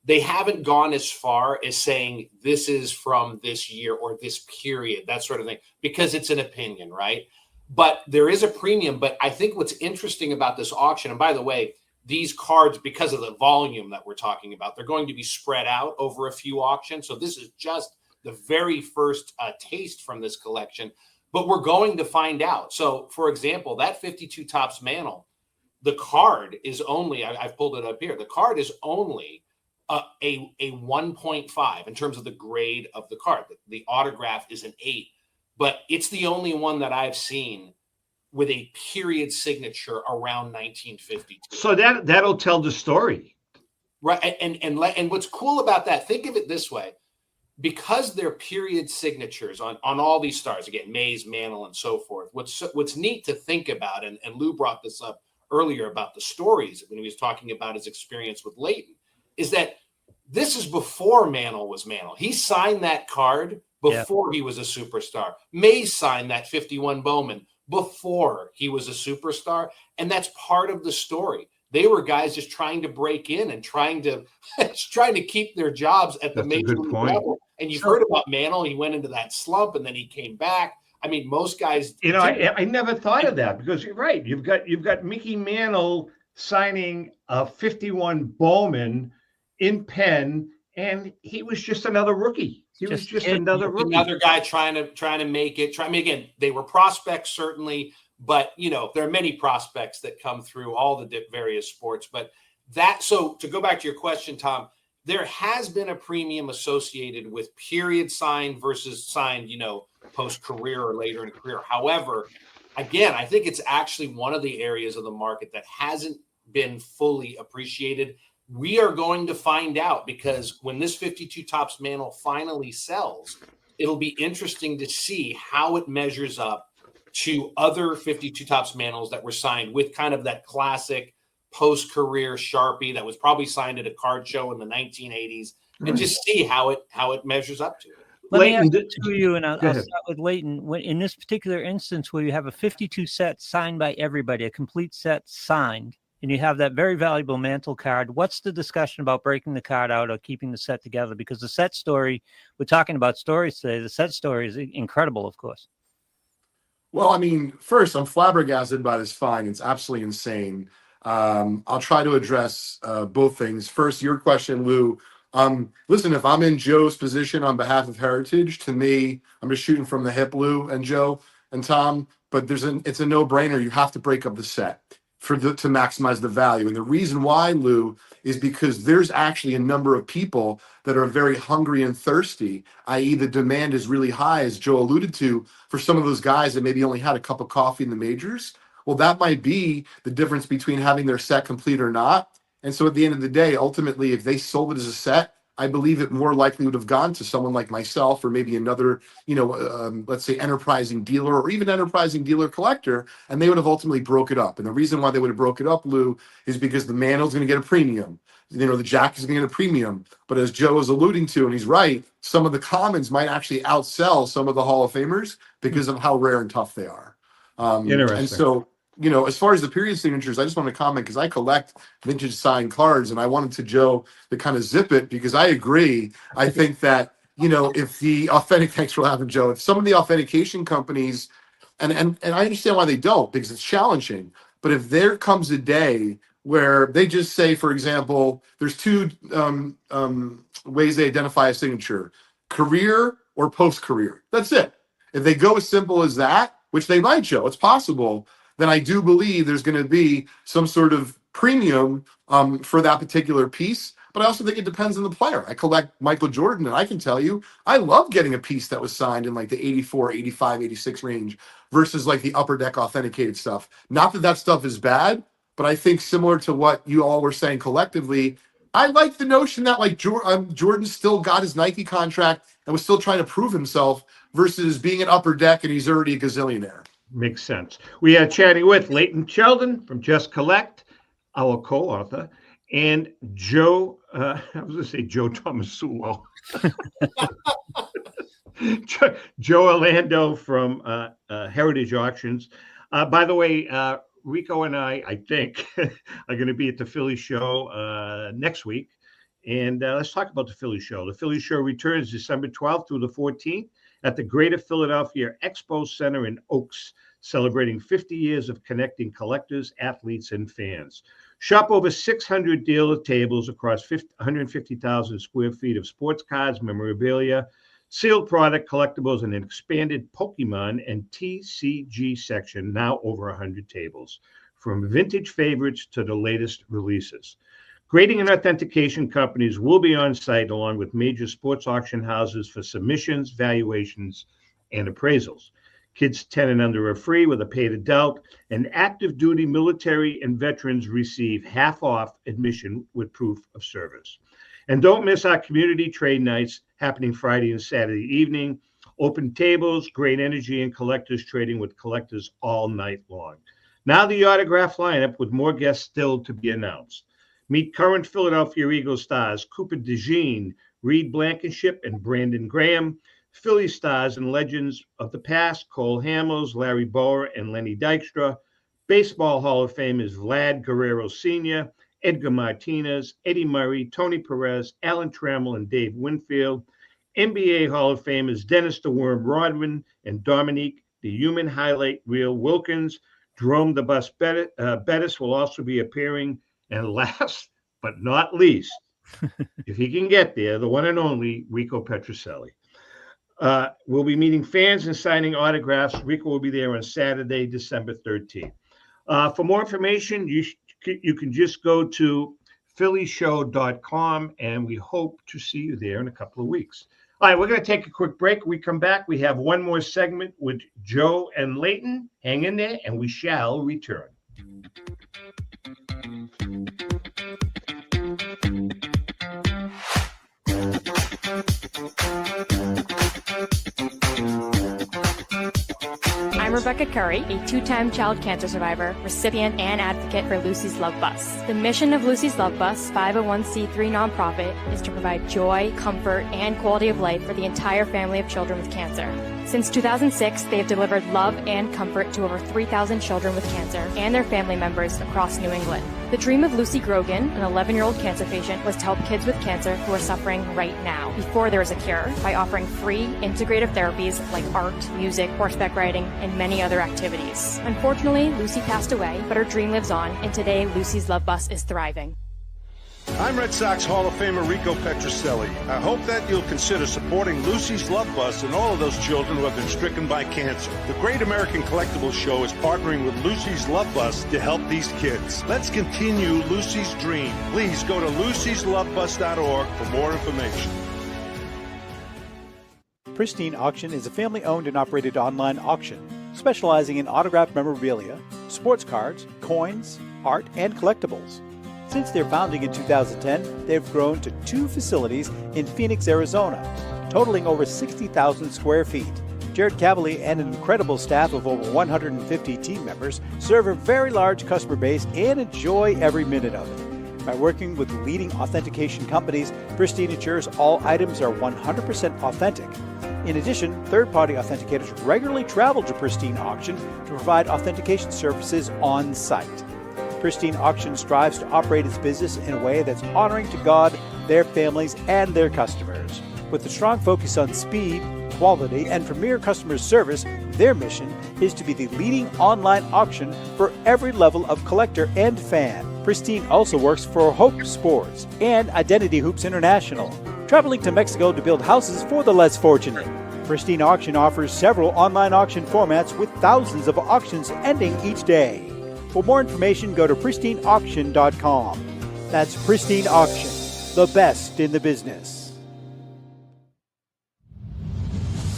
they haven't gone as far as saying this is from this year or this period, that sort of thing, because it's an opinion, right? But there is a premium. But I think what's interesting about this auction, and by the way, these cards, because of the volume that we're talking about, they're going to be spread out over a few auctions. So this is just the very first taste from this collection, but we're going to find out. So, for example, that 52 Topps mantle, the card is only, I've pulled it up here, the card is only a 1.5 in terms of the grade of the card. The autograph is an 8, but it's the only one that I've seen with a period signature around 1952. So that'll tell the story. Right. And what's cool about that, think of it this way, because they're period signatures on all these stars, again, Mays, Mantle, and so forth. What's neat to think about, and Lou brought this up earlier about the stories when he was talking about his experience with Leighton, is that this is before Mantle was Mantle. He signed that card before he was a superstar. Mays signed that 51 Bowman before he was a superstar. And that's part of the story. They were guys just trying to break in and trying to keep their jobs at the major league level. And you've heard about Mantle. He went into that slump and then he came back. I mean, most guys, I never thought of that, because you're right. You've got Mickey Mantle signing a 51 Bowman in pen, and he was just another rookie. He was just another rookie. Another guy trying to make it. Again, they were prospects certainly, but there are many prospects that come through all the various sports. But so to go back to your question, Tom, there has been a premium associated with period signed versus signed, post career or later in a career. However, again, I think it's actually one of the areas of the market that hasn't been fully appreciated. We are going to find out, because when this 52 Topps mantle finally sells, it'll be interesting to see how it measures up to other 52 Topps mantles that were signed with kind of that classic post-career Sharpie that was probably signed at a card show in the 1980s, and just see how it measures up to it. Let me ask it to you, and I'll start with Leighton. In this particular instance, where you have a 52 set signed by everybody, a complete set signed, and you have that very valuable mantle card, what's the discussion about breaking the card out or keeping the set together? Because the set story, we're talking about stories today, the set story is incredible, of course. Well, I mean, first, I'm flabbergasted by this fine. It's absolutely insane. I'll try to address both things. First, your question, Lou. Listen, if I'm in Joe's position on behalf of Heritage, to me, I'm just shooting from the hip, Lou and Joe and Tom, but it's a no-brainer. You have to break up the set to maximize the value. And the reason why, Lou, is because there's actually a number of people that are very hungry and thirsty, i.e. the demand is really high, as Joe alluded to, for some of those guys that maybe only had a cup of coffee in the majors. Well, that might be the difference between having their set complete or not. And so at the end of the day, ultimately, if they sold it as a set, I believe it more likely would have gone to someone like myself or maybe another, let's say enterprising dealer or even enterprising dealer collector, and they would have ultimately broke it up. And the reason why they would have broke it up, Lou, is because the mantle's going to get a premium. The jack is going to get a premium. But as Joe is alluding to, and he's right, some of the commons might actually outsell some of the Hall of Famers because of how rare and tough they are. Interesting. And so, as far as the period signatures, I just want to comment because I collect vintage signed cards, and I wanted to Joe to kind of zip it because I agree. I think that, if the authentic, thanks for laughing, Joe, if some of the authentication companies, and I understand why they don't, because it's challenging, but if there comes a day where they just say, for example, there's two ways they identify a signature, career or post-career. That's it. If they go as simple as that, which they might, Joe, it's possible, then I do believe there's going to be some sort of premium for that particular piece. But I also think it depends on the player. I collect Michael Jordan, and I can tell you, I love getting a piece that was signed in like the 84, 85, 86 range versus like the upper deck authenticated stuff. Not that that stuff is bad, but I think similar to what you all were saying collectively, I like the notion that like Jordan still got his Nike contract and was still trying to prove himself versus being an upper deck and he's already a gazillionaire. Makes sense. We are chatting with Leighton Sheldon from Just Collect, our co-author, and Joe, I was going to say Joe Tomasulo. Joe Orlando from Heritage Auctions. By the way, Rico and I think, are going to be at the Philly show next week. And let's talk about the Philly show. The Philly show returns December 12th through the 14th at the Greater Philadelphia Expo Center in Oaks, celebrating 50 years of connecting collectors, athletes, and fans. Shop over 600 dealer tables across 150,000 square feet of sports cards, memorabilia, sealed product, collectibles, and an expanded Pokemon and TCG section, now over 100 tables, from vintage favorites to the latest releases. Grading and authentication companies will be on site along with major sports auction houses for submissions, valuations, and appraisals. Kids 10 and under are free with a paid adult, and active duty military and veterans receive half off admission with proof of service. And don't miss our community trade nights happening Friday and Saturday evening. Open tables, great energy, and collectors trading with collectors all night long. Now the autograph lineup with more guests still to be announced. Meet current Philadelphia Eagles stars Cooper DeJean, Reed Blankenship, and Brandon Graham. Philly stars and legends of the past, Cole Hamels, Larry Bower, and Lenny Dykstra. Baseball Hall of Famers Vlad Guerrero Sr., Edgar Martinez, Eddie Murray, Tony Perez, Alan Trammell, and Dave Winfield. NBA Hall of Famers Dennis the Worm Rodman and Dominique the Human Highlight Reel Wilkins. Jerome the Bus Bettis will also be appearing. And last but not least, if he can get there, the one and only Rico Petroselli. We'll be meeting fans and signing autographs. Rico will be there on Saturday, December 13th. For more information, you can just go to phillyshow.com, and we hope to see you there in a couple of weeks. All right, we're going to take a quick break. When we come back, we have one more segment with Joe and Leighton. Hang in there, and we shall return. I'm Rebecca Curry, a two-time child cancer survivor, recipient, and advocate for Lucy's Love Bus. The mission of Lucy's Love Bus, 501c3 nonprofit, is to provide joy, comfort, and quality of life for the entire family of children with cancer. Since 2006, they have delivered love and comfort to over 3,000 children with cancer and their family members across New England. The dream of Lucy Grogan, an 11-year-old cancer patient, was to help kids with cancer who are suffering right now, before there is a cure, by offering free, integrative therapies like art, music, horseback riding, and many other activities. Unfortunately, Lucy passed away, but her dream lives on, and today Lucy's Love Bus is thriving. I'm Red Sox Hall of Famer Rico Petroselli. I hope that you'll consider supporting Lucy's Love Bus and all of those children who have been stricken by cancer. The Great American Collectibles Show is partnering with Lucy's Love Bus to help these kids. Let's continue Lucy's dream. Please go to lucyslovebus.org for more information. Pristine Auction is a family-owned and operated online auction specializing in autographed memorabilia, sports cards, coins, art, and collectibles. Since their founding in 2010, they've grown to 2 facilities in Phoenix, Arizona, totaling over 60,000 square feet. Jared Cavalier and an incredible staff of over 150 team members serve a very large customer base and enjoy every minute of it. By working with leading authentication companies, Pristine ensures all items are 100% authentic. In addition, third-party authenticators regularly travel to Pristine Auction to provide authentication services on site. Pristine Auction strives to operate its business in a way that's honoring to God, their families, and their customers. With a strong focus on speed, quality, and premier customer service, their mission is to be the leading online auction for every level of collector and fan. Pristine also works for Hope Sports and Identity Hoops International, traveling to Mexico to build houses for the less fortunate. Pristine Auction offers several online auction formats with thousands of auctions ending each day. For more information, go to pristineauction.com. That's Pristine Auction, the best in the business.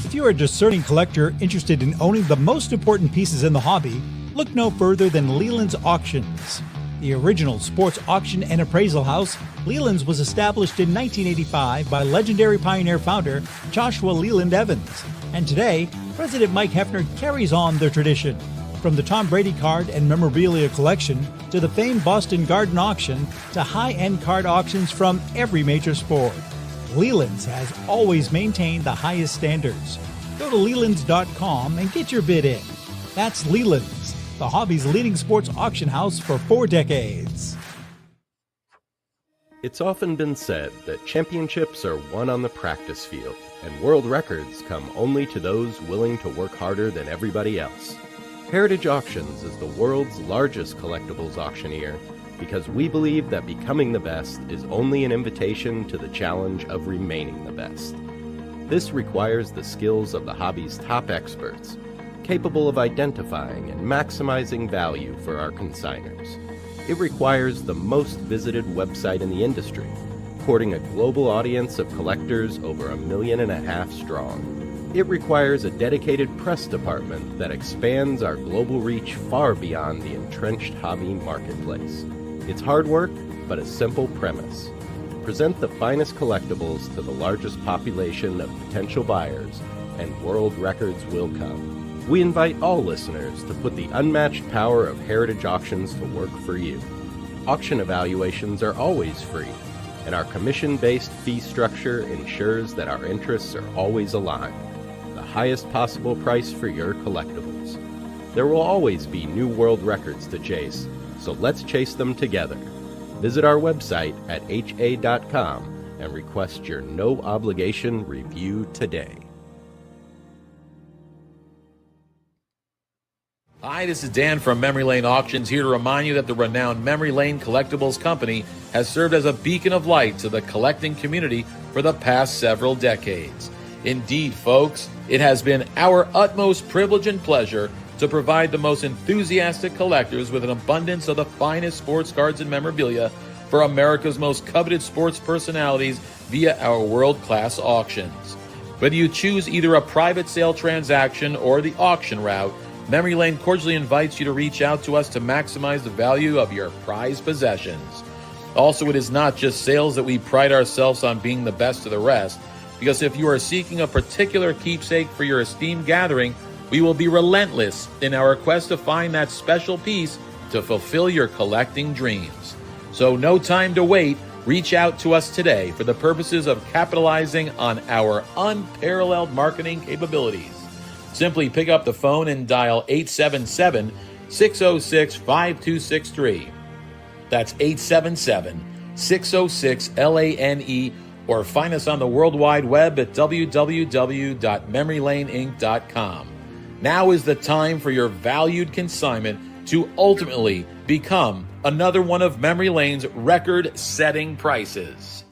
If you are a discerning collector interested in owning the most important pieces in the hobby, look no further than Leland's Auctions. The original sports auction and appraisal house, Leland's was established in 1985 by legendary Pioneer founder Joshua Leland Evans. And today, President Mike Hefner carries on their tradition. From the Tom Brady card and memorabilia collection to the famed Boston Garden Auction to high-end card auctions from every major sport, Leland's has always maintained the highest standards. Go to Lelands.com and get your bid in. That's Leland's, the hobby's leading sports auction house for 4 decades. It's often been said that championships are won on the practice field, and world records come only to those willing to work harder than everybody else. Heritage Auctions is the world's largest collectibles auctioneer because we believe that becoming the best is only an invitation to the challenge of remaining the best. This requires the skills of the hobby's top experts, capable of identifying and maximizing value for our consigners. It requires the most visited website in the industry, courting a global audience of collectors over 1.5 million strong. It requires a dedicated press department that expands our global reach far beyond the entrenched hobby marketplace. It's hard work, but a simple premise. Present the finest collectibles to the largest population of potential buyers, and world records will come. We invite all listeners to put the unmatched power of Heritage Auctions to work for you. Auction evaluations are always free, and our commission-based fee structure ensures that our interests are always aligned. Highest possible price for your collectibles. There will always be new world records to chase, so let's chase them together. Visit our website at ha.com and request your no-obligation review today. Hi, this is Dan from Memory Lane Auctions, here to remind you that the renowned Memory Lane Collectibles Company has served as a beacon of light to the collecting community for the past several decades. Indeed, folks, it has been our utmost privilege and pleasure to provide the most enthusiastic collectors with an abundance of the finest sports cards and memorabilia for America's most coveted sports personalities via our world-class auctions. Whether you choose either a private sale transaction or the auction route, Memory Lane cordially invites you to reach out to us to maximize the value of your prized possessions. Also, it is not just sales that we pride ourselves on being the best of the rest, because if you are seeking a particular keepsake for your esteemed gathering, we will be relentless in our quest to find that special piece to fulfill your collecting dreams. So no time to wait. Reach out to us today for the purposes of capitalizing on our unparalleled marketing capabilities. Simply pick up the phone and dial 877-606-5263. That's 877-606-LANE, or find us on the World Wide Web at www.memorylaneinc.com. Now is the time for your valued consignment to ultimately become another one of Memory Lane's record-setting prices.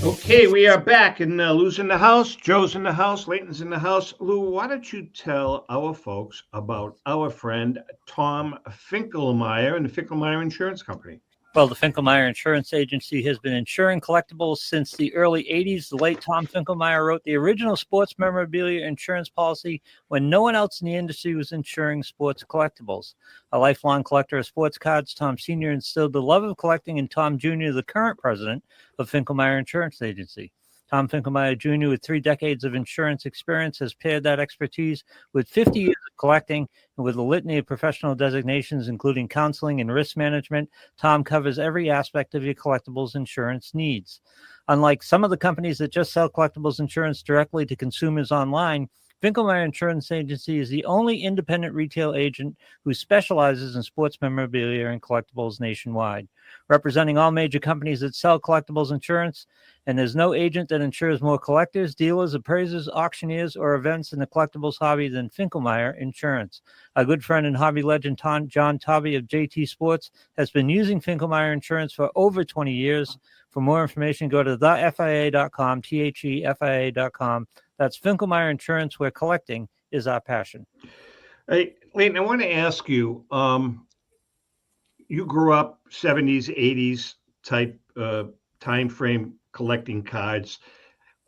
Okay, we are back, and Lou's in the house, Joe's in the house, Leighton's in the house. Lou, why don't you tell our folks about our friend Tom Finkelmeyer and the Finkelmeyer Insurance Company? Well, the Finkelmeyer Insurance Agency has been insuring collectibles since the early 80s. The late Tom Finkelmeyer wrote the original sports memorabilia insurance policy when no one else in the industry was insuring sports collectibles. A lifelong collector of sports cards, Tom Sr. instilled the love of collecting in Tom Jr., the current president of Finkelmeyer Insurance Agency. Tom Finkelmeyer Jr., with 3 decades of insurance experience, has paired that expertise with 50 years of collecting and with a litany of professional designations, including counseling and risk management. Tom covers every aspect of your collectibles insurance needs. Unlike some of the companies that just sell collectibles insurance directly to consumers online, Finkelmeyer Insurance Agency is the only independent retail agent who specializes in sports memorabilia and collectibles nationwide, representing all major companies that sell collectibles insurance. And there's no agent that insures more collectors, dealers, appraisers, auctioneers, or events in the collectibles hobby than Finkelmeyer Insurance. Our good friend and hobby legend John Tobby of JT Sports has been using Finkelmeyer Insurance for over 20 years. For more information, go to thefia.com, thefia.com. That's Finkelmeyer Insurance, where collecting is our passion. Hey, Leighton, I want to ask you, you grew up 70s, 80s type time frame collecting cards.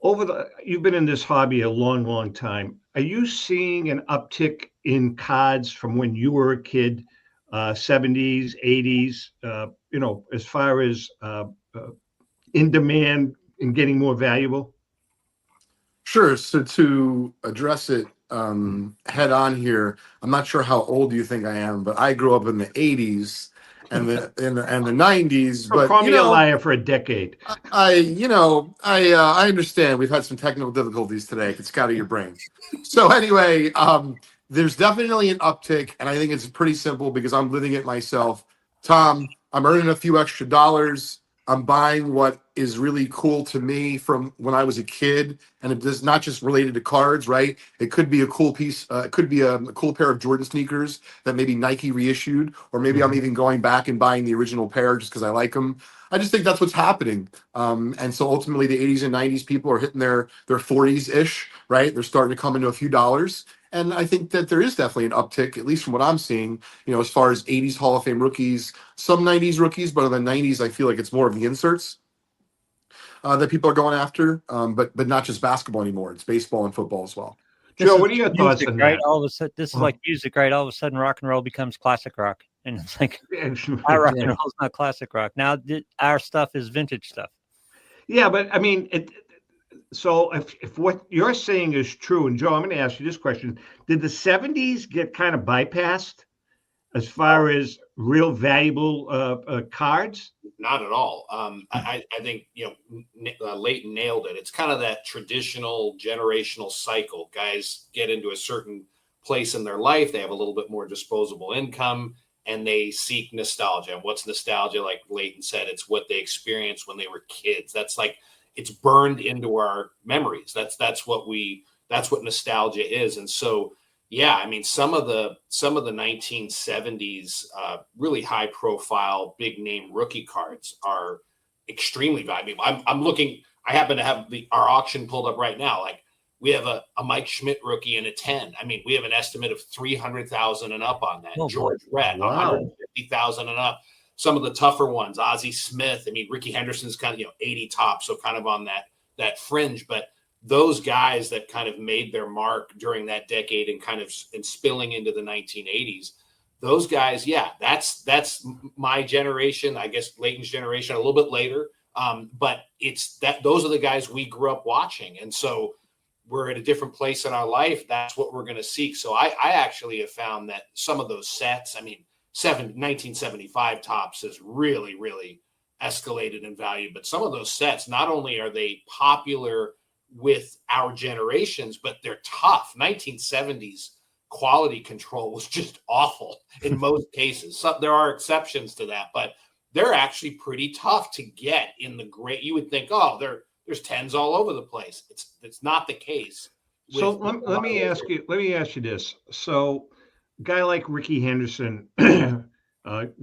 You've been in this hobby a long, long time. Are you seeing an uptick in cards from when you were a kid, 70s, 80s, as far as in demand and getting more valuable? Sure. So to address it head on here, I'm not sure how old you think I am, but I grew up in the 80s and the 90s. So but call me a liar for a decade. I understand we've had some technical difficulties today. It's out of your brain. So anyway, there's definitely an uptick, and I think it's pretty simple because I'm living it myself. Tom, I'm earning a few extra dollars. I'm buying what is really cool to me from when I was a kid, and it is not just related to cards, right? It could be a cool piece. It could be a cool pair of Jordan sneakers that maybe Nike reissued, or maybe I'm even going back and buying the original pair just because I like them. I just think that's what's happening. And so ultimately, the 80s and 90s people are hitting their 40s-ish, right? They're starting to come into a few dollars. And I think that there is definitely an uptick, at least from what I'm seeing, as far as 80s Hall of Fame rookies, some 90s rookies, but in the 90s, I feel like it's more of the inserts that people are going after, but not just basketball anymore. It's baseball and football as well. Joe, what are your thoughts on right? that? All of a sudden, this is like music, right? All of a sudden, rock and roll becomes classic rock. And it's like, our rock and roll is not classic rock. Now, our stuff is vintage stuff. Yeah, but I mean, so if what you're saying is true, and Joe, I'm going to ask you this question. Did the 70s get kind of bypassed as far as real valuable cards? Not at all. I think, Leighton nailed it. It's kind of that traditional generational cycle. Guys get into a certain place in their life. They have a little bit more disposable income, and they seek nostalgia. And what's nostalgia? Like Leighton said, it's what they experienced when they were kids. That's like, it's burned into our memories. That's what we that's what nostalgia is. And so, yeah, I mean, some of the 1970s really high profile, big name rookie cards are extremely valuable. I'm looking. I happen to have our auction pulled up right now. Like, we have a Mike Schmidt rookie in a 10. I mean, we have an estimate of 300,000 and up on that. Oh, George Brett, 150,000 and up. Some of the tougher ones, Ozzie Smith. I mean, Ricky Henderson's kind of 80 top, so kind of on that fringe. But those guys that kind of made their mark during that decade and kind of spilling into the 1980s, those guys, yeah, that's my generation. I guess Leighton's generation a little bit later. But those are the guys we grew up watching. And so we're at a different place in our life. That's what we're going to seek. So I actually have found that some of those sets, I mean, 1975 tops has really, really escalated in value. But some of those sets, not only are they popular with our generations, but they're tough. 1970s quality control was just awful in most cases. There are exceptions to that, but they're actually pretty tough to get in the great. You would think, oh, there's 10s all over the place. It's not the case. So let me ask you this. So a guy like Ricky Henderson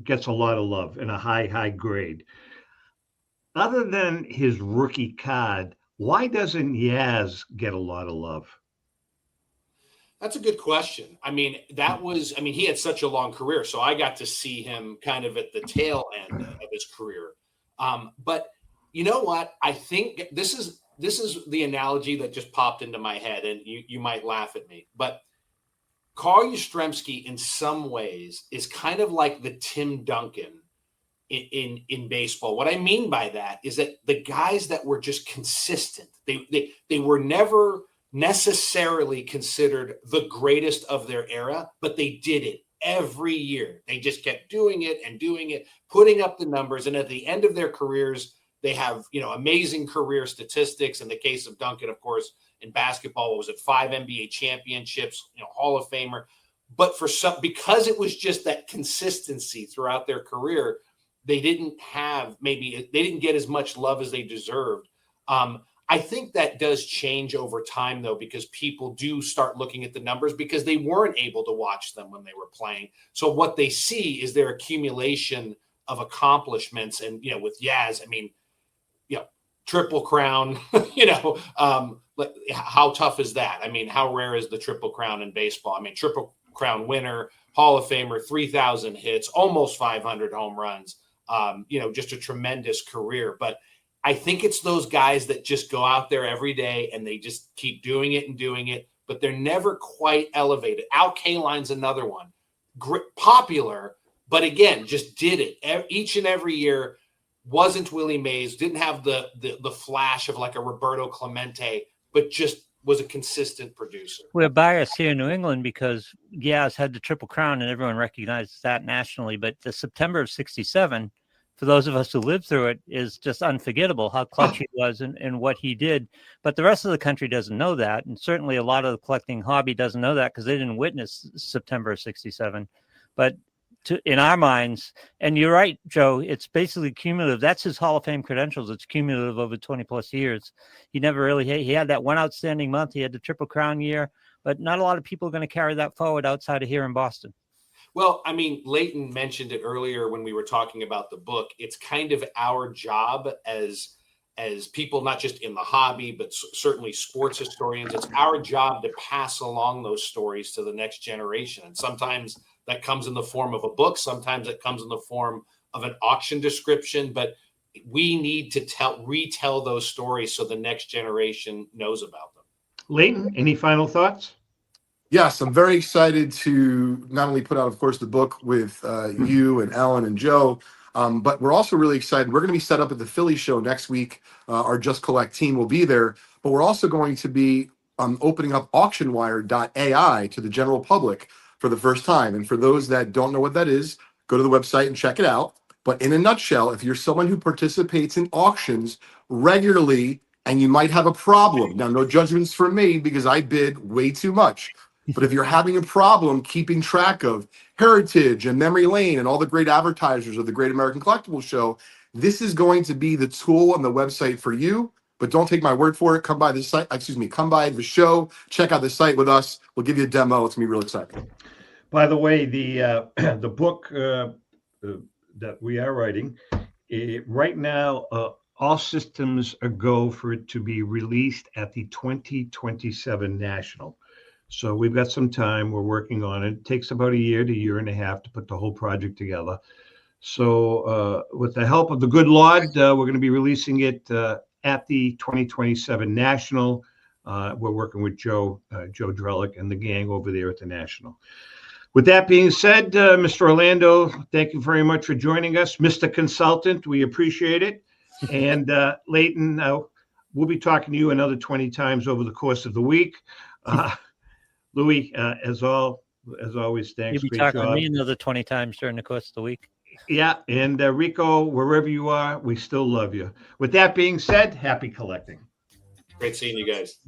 gets a lot of love and a high grade. Other than his rookie card, why doesn't Yaz get a lot of love? That's a good question. I mean, he had such a long career, so I got to see him kind of at the tail end of his career. But you know what? I think this is the analogy that just popped into my head, and you might laugh at me, but Carl Yastrzemski in some ways is kind of like the Tim Duncan in baseball. What I mean by that is that the guys that were just consistent, they were never necessarily considered the greatest of their era, but they did it every year. They just kept doing it, putting up the numbers. And at the end of their careers, they have, amazing career statistics. In the case of Duncan, of course, in basketball, what was it, 5 NBA championships, Hall of Famer. But because it was just that consistency throughout their career, they didn't get as much love as they deserved. I think that does change over time, though, because people do start looking at the numbers because they weren't able to watch them when they were playing. So what they see is their accumulation of accomplishments. And, with Yaz, I mean, Triple Crown, how tough is that? I mean, how rare is the Triple Crown in baseball? I mean, Triple Crown winner, Hall of Famer, 3,000 hits, almost 500 home runs, just a tremendous career. But I think it's those guys that just go out there every day and they just keep doing it, but they're never quite elevated. Al Kaline's another one. Popular, but again, just did it each and every year. Wasn't Willie Mays, didn't have the flash of like a Roberto Clemente, but just was a consistent producer. We're biased here in New England because Yaz had the Triple Crown and everyone recognizes that nationally. But the September of '67, for those of us who lived through it, is just unforgettable how clutch he was and what he did. But the rest of the country doesn't know that. And certainly a lot of the collecting hobby doesn't know that because they didn't witness September of '67. But in our minds, and you're right, Joe, it's basically cumulative. That's his Hall of Fame credentials. It's cumulative over 20 plus years. He never really, he had that one outstanding month. He had the Triple Crown year, but not a lot of people are going to carry that forward outside of here in Boston. Well, I mean, Leighton mentioned it earlier when we were talking about the book. It's kind of our job as people, not just in the hobby, but certainly sports historians. It's our job to pass along those stories to the next generation. And sometimes that comes in the form of a book. Sometimes it comes in the form of an auction description. But we need to retell those stories so the next generation knows about them. Leighton, any final thoughts? Yes, I'm very excited to not only put out, of course, the book with you and Ellen and Joe, but we're also really excited. We're going to be set up at the Philly show next week. Our Just Collect team will be there, but we're also going to be opening up auctionwire.ai to the general public for the first time. And for those that don't know what that is, go to the website and check it out. But in a nutshell, if you're someone who participates in auctions regularly and you might have a problem, now no judgments from me because I bid way too much. But if you're having a problem keeping track of Heritage and Memory Lane and all the great advertisers of the Great American Collectibles Show, this is going to be the tool on the website for you. but don't take my word for it. Come by the site. Come by the show. Check out the site with us. We'll give you a demo. It's gonna be really exciting. By the way, the the book that we are writing right now, all systems are go for it to be released at the 2027 National. So we've got some time. We're working on it. It takes about a year to year and a half to put the whole project together. So with the help of the good Lord, we're going to be releasing it at the 2027 National. We're working with Joe Drellick and the gang over there at the National. With that being said, Mr. Orlando, thank you very much for joining us. Mr. Consultant, we appreciate it. And Leighton, we'll be talking to you another 20 times over the course of the week. Louis, as always, thanks. You'll be talking to me another 20 times during the course of the week. Yeah, and Rico, wherever you are, we still love you. With that being said, happy collecting. Great seeing you guys.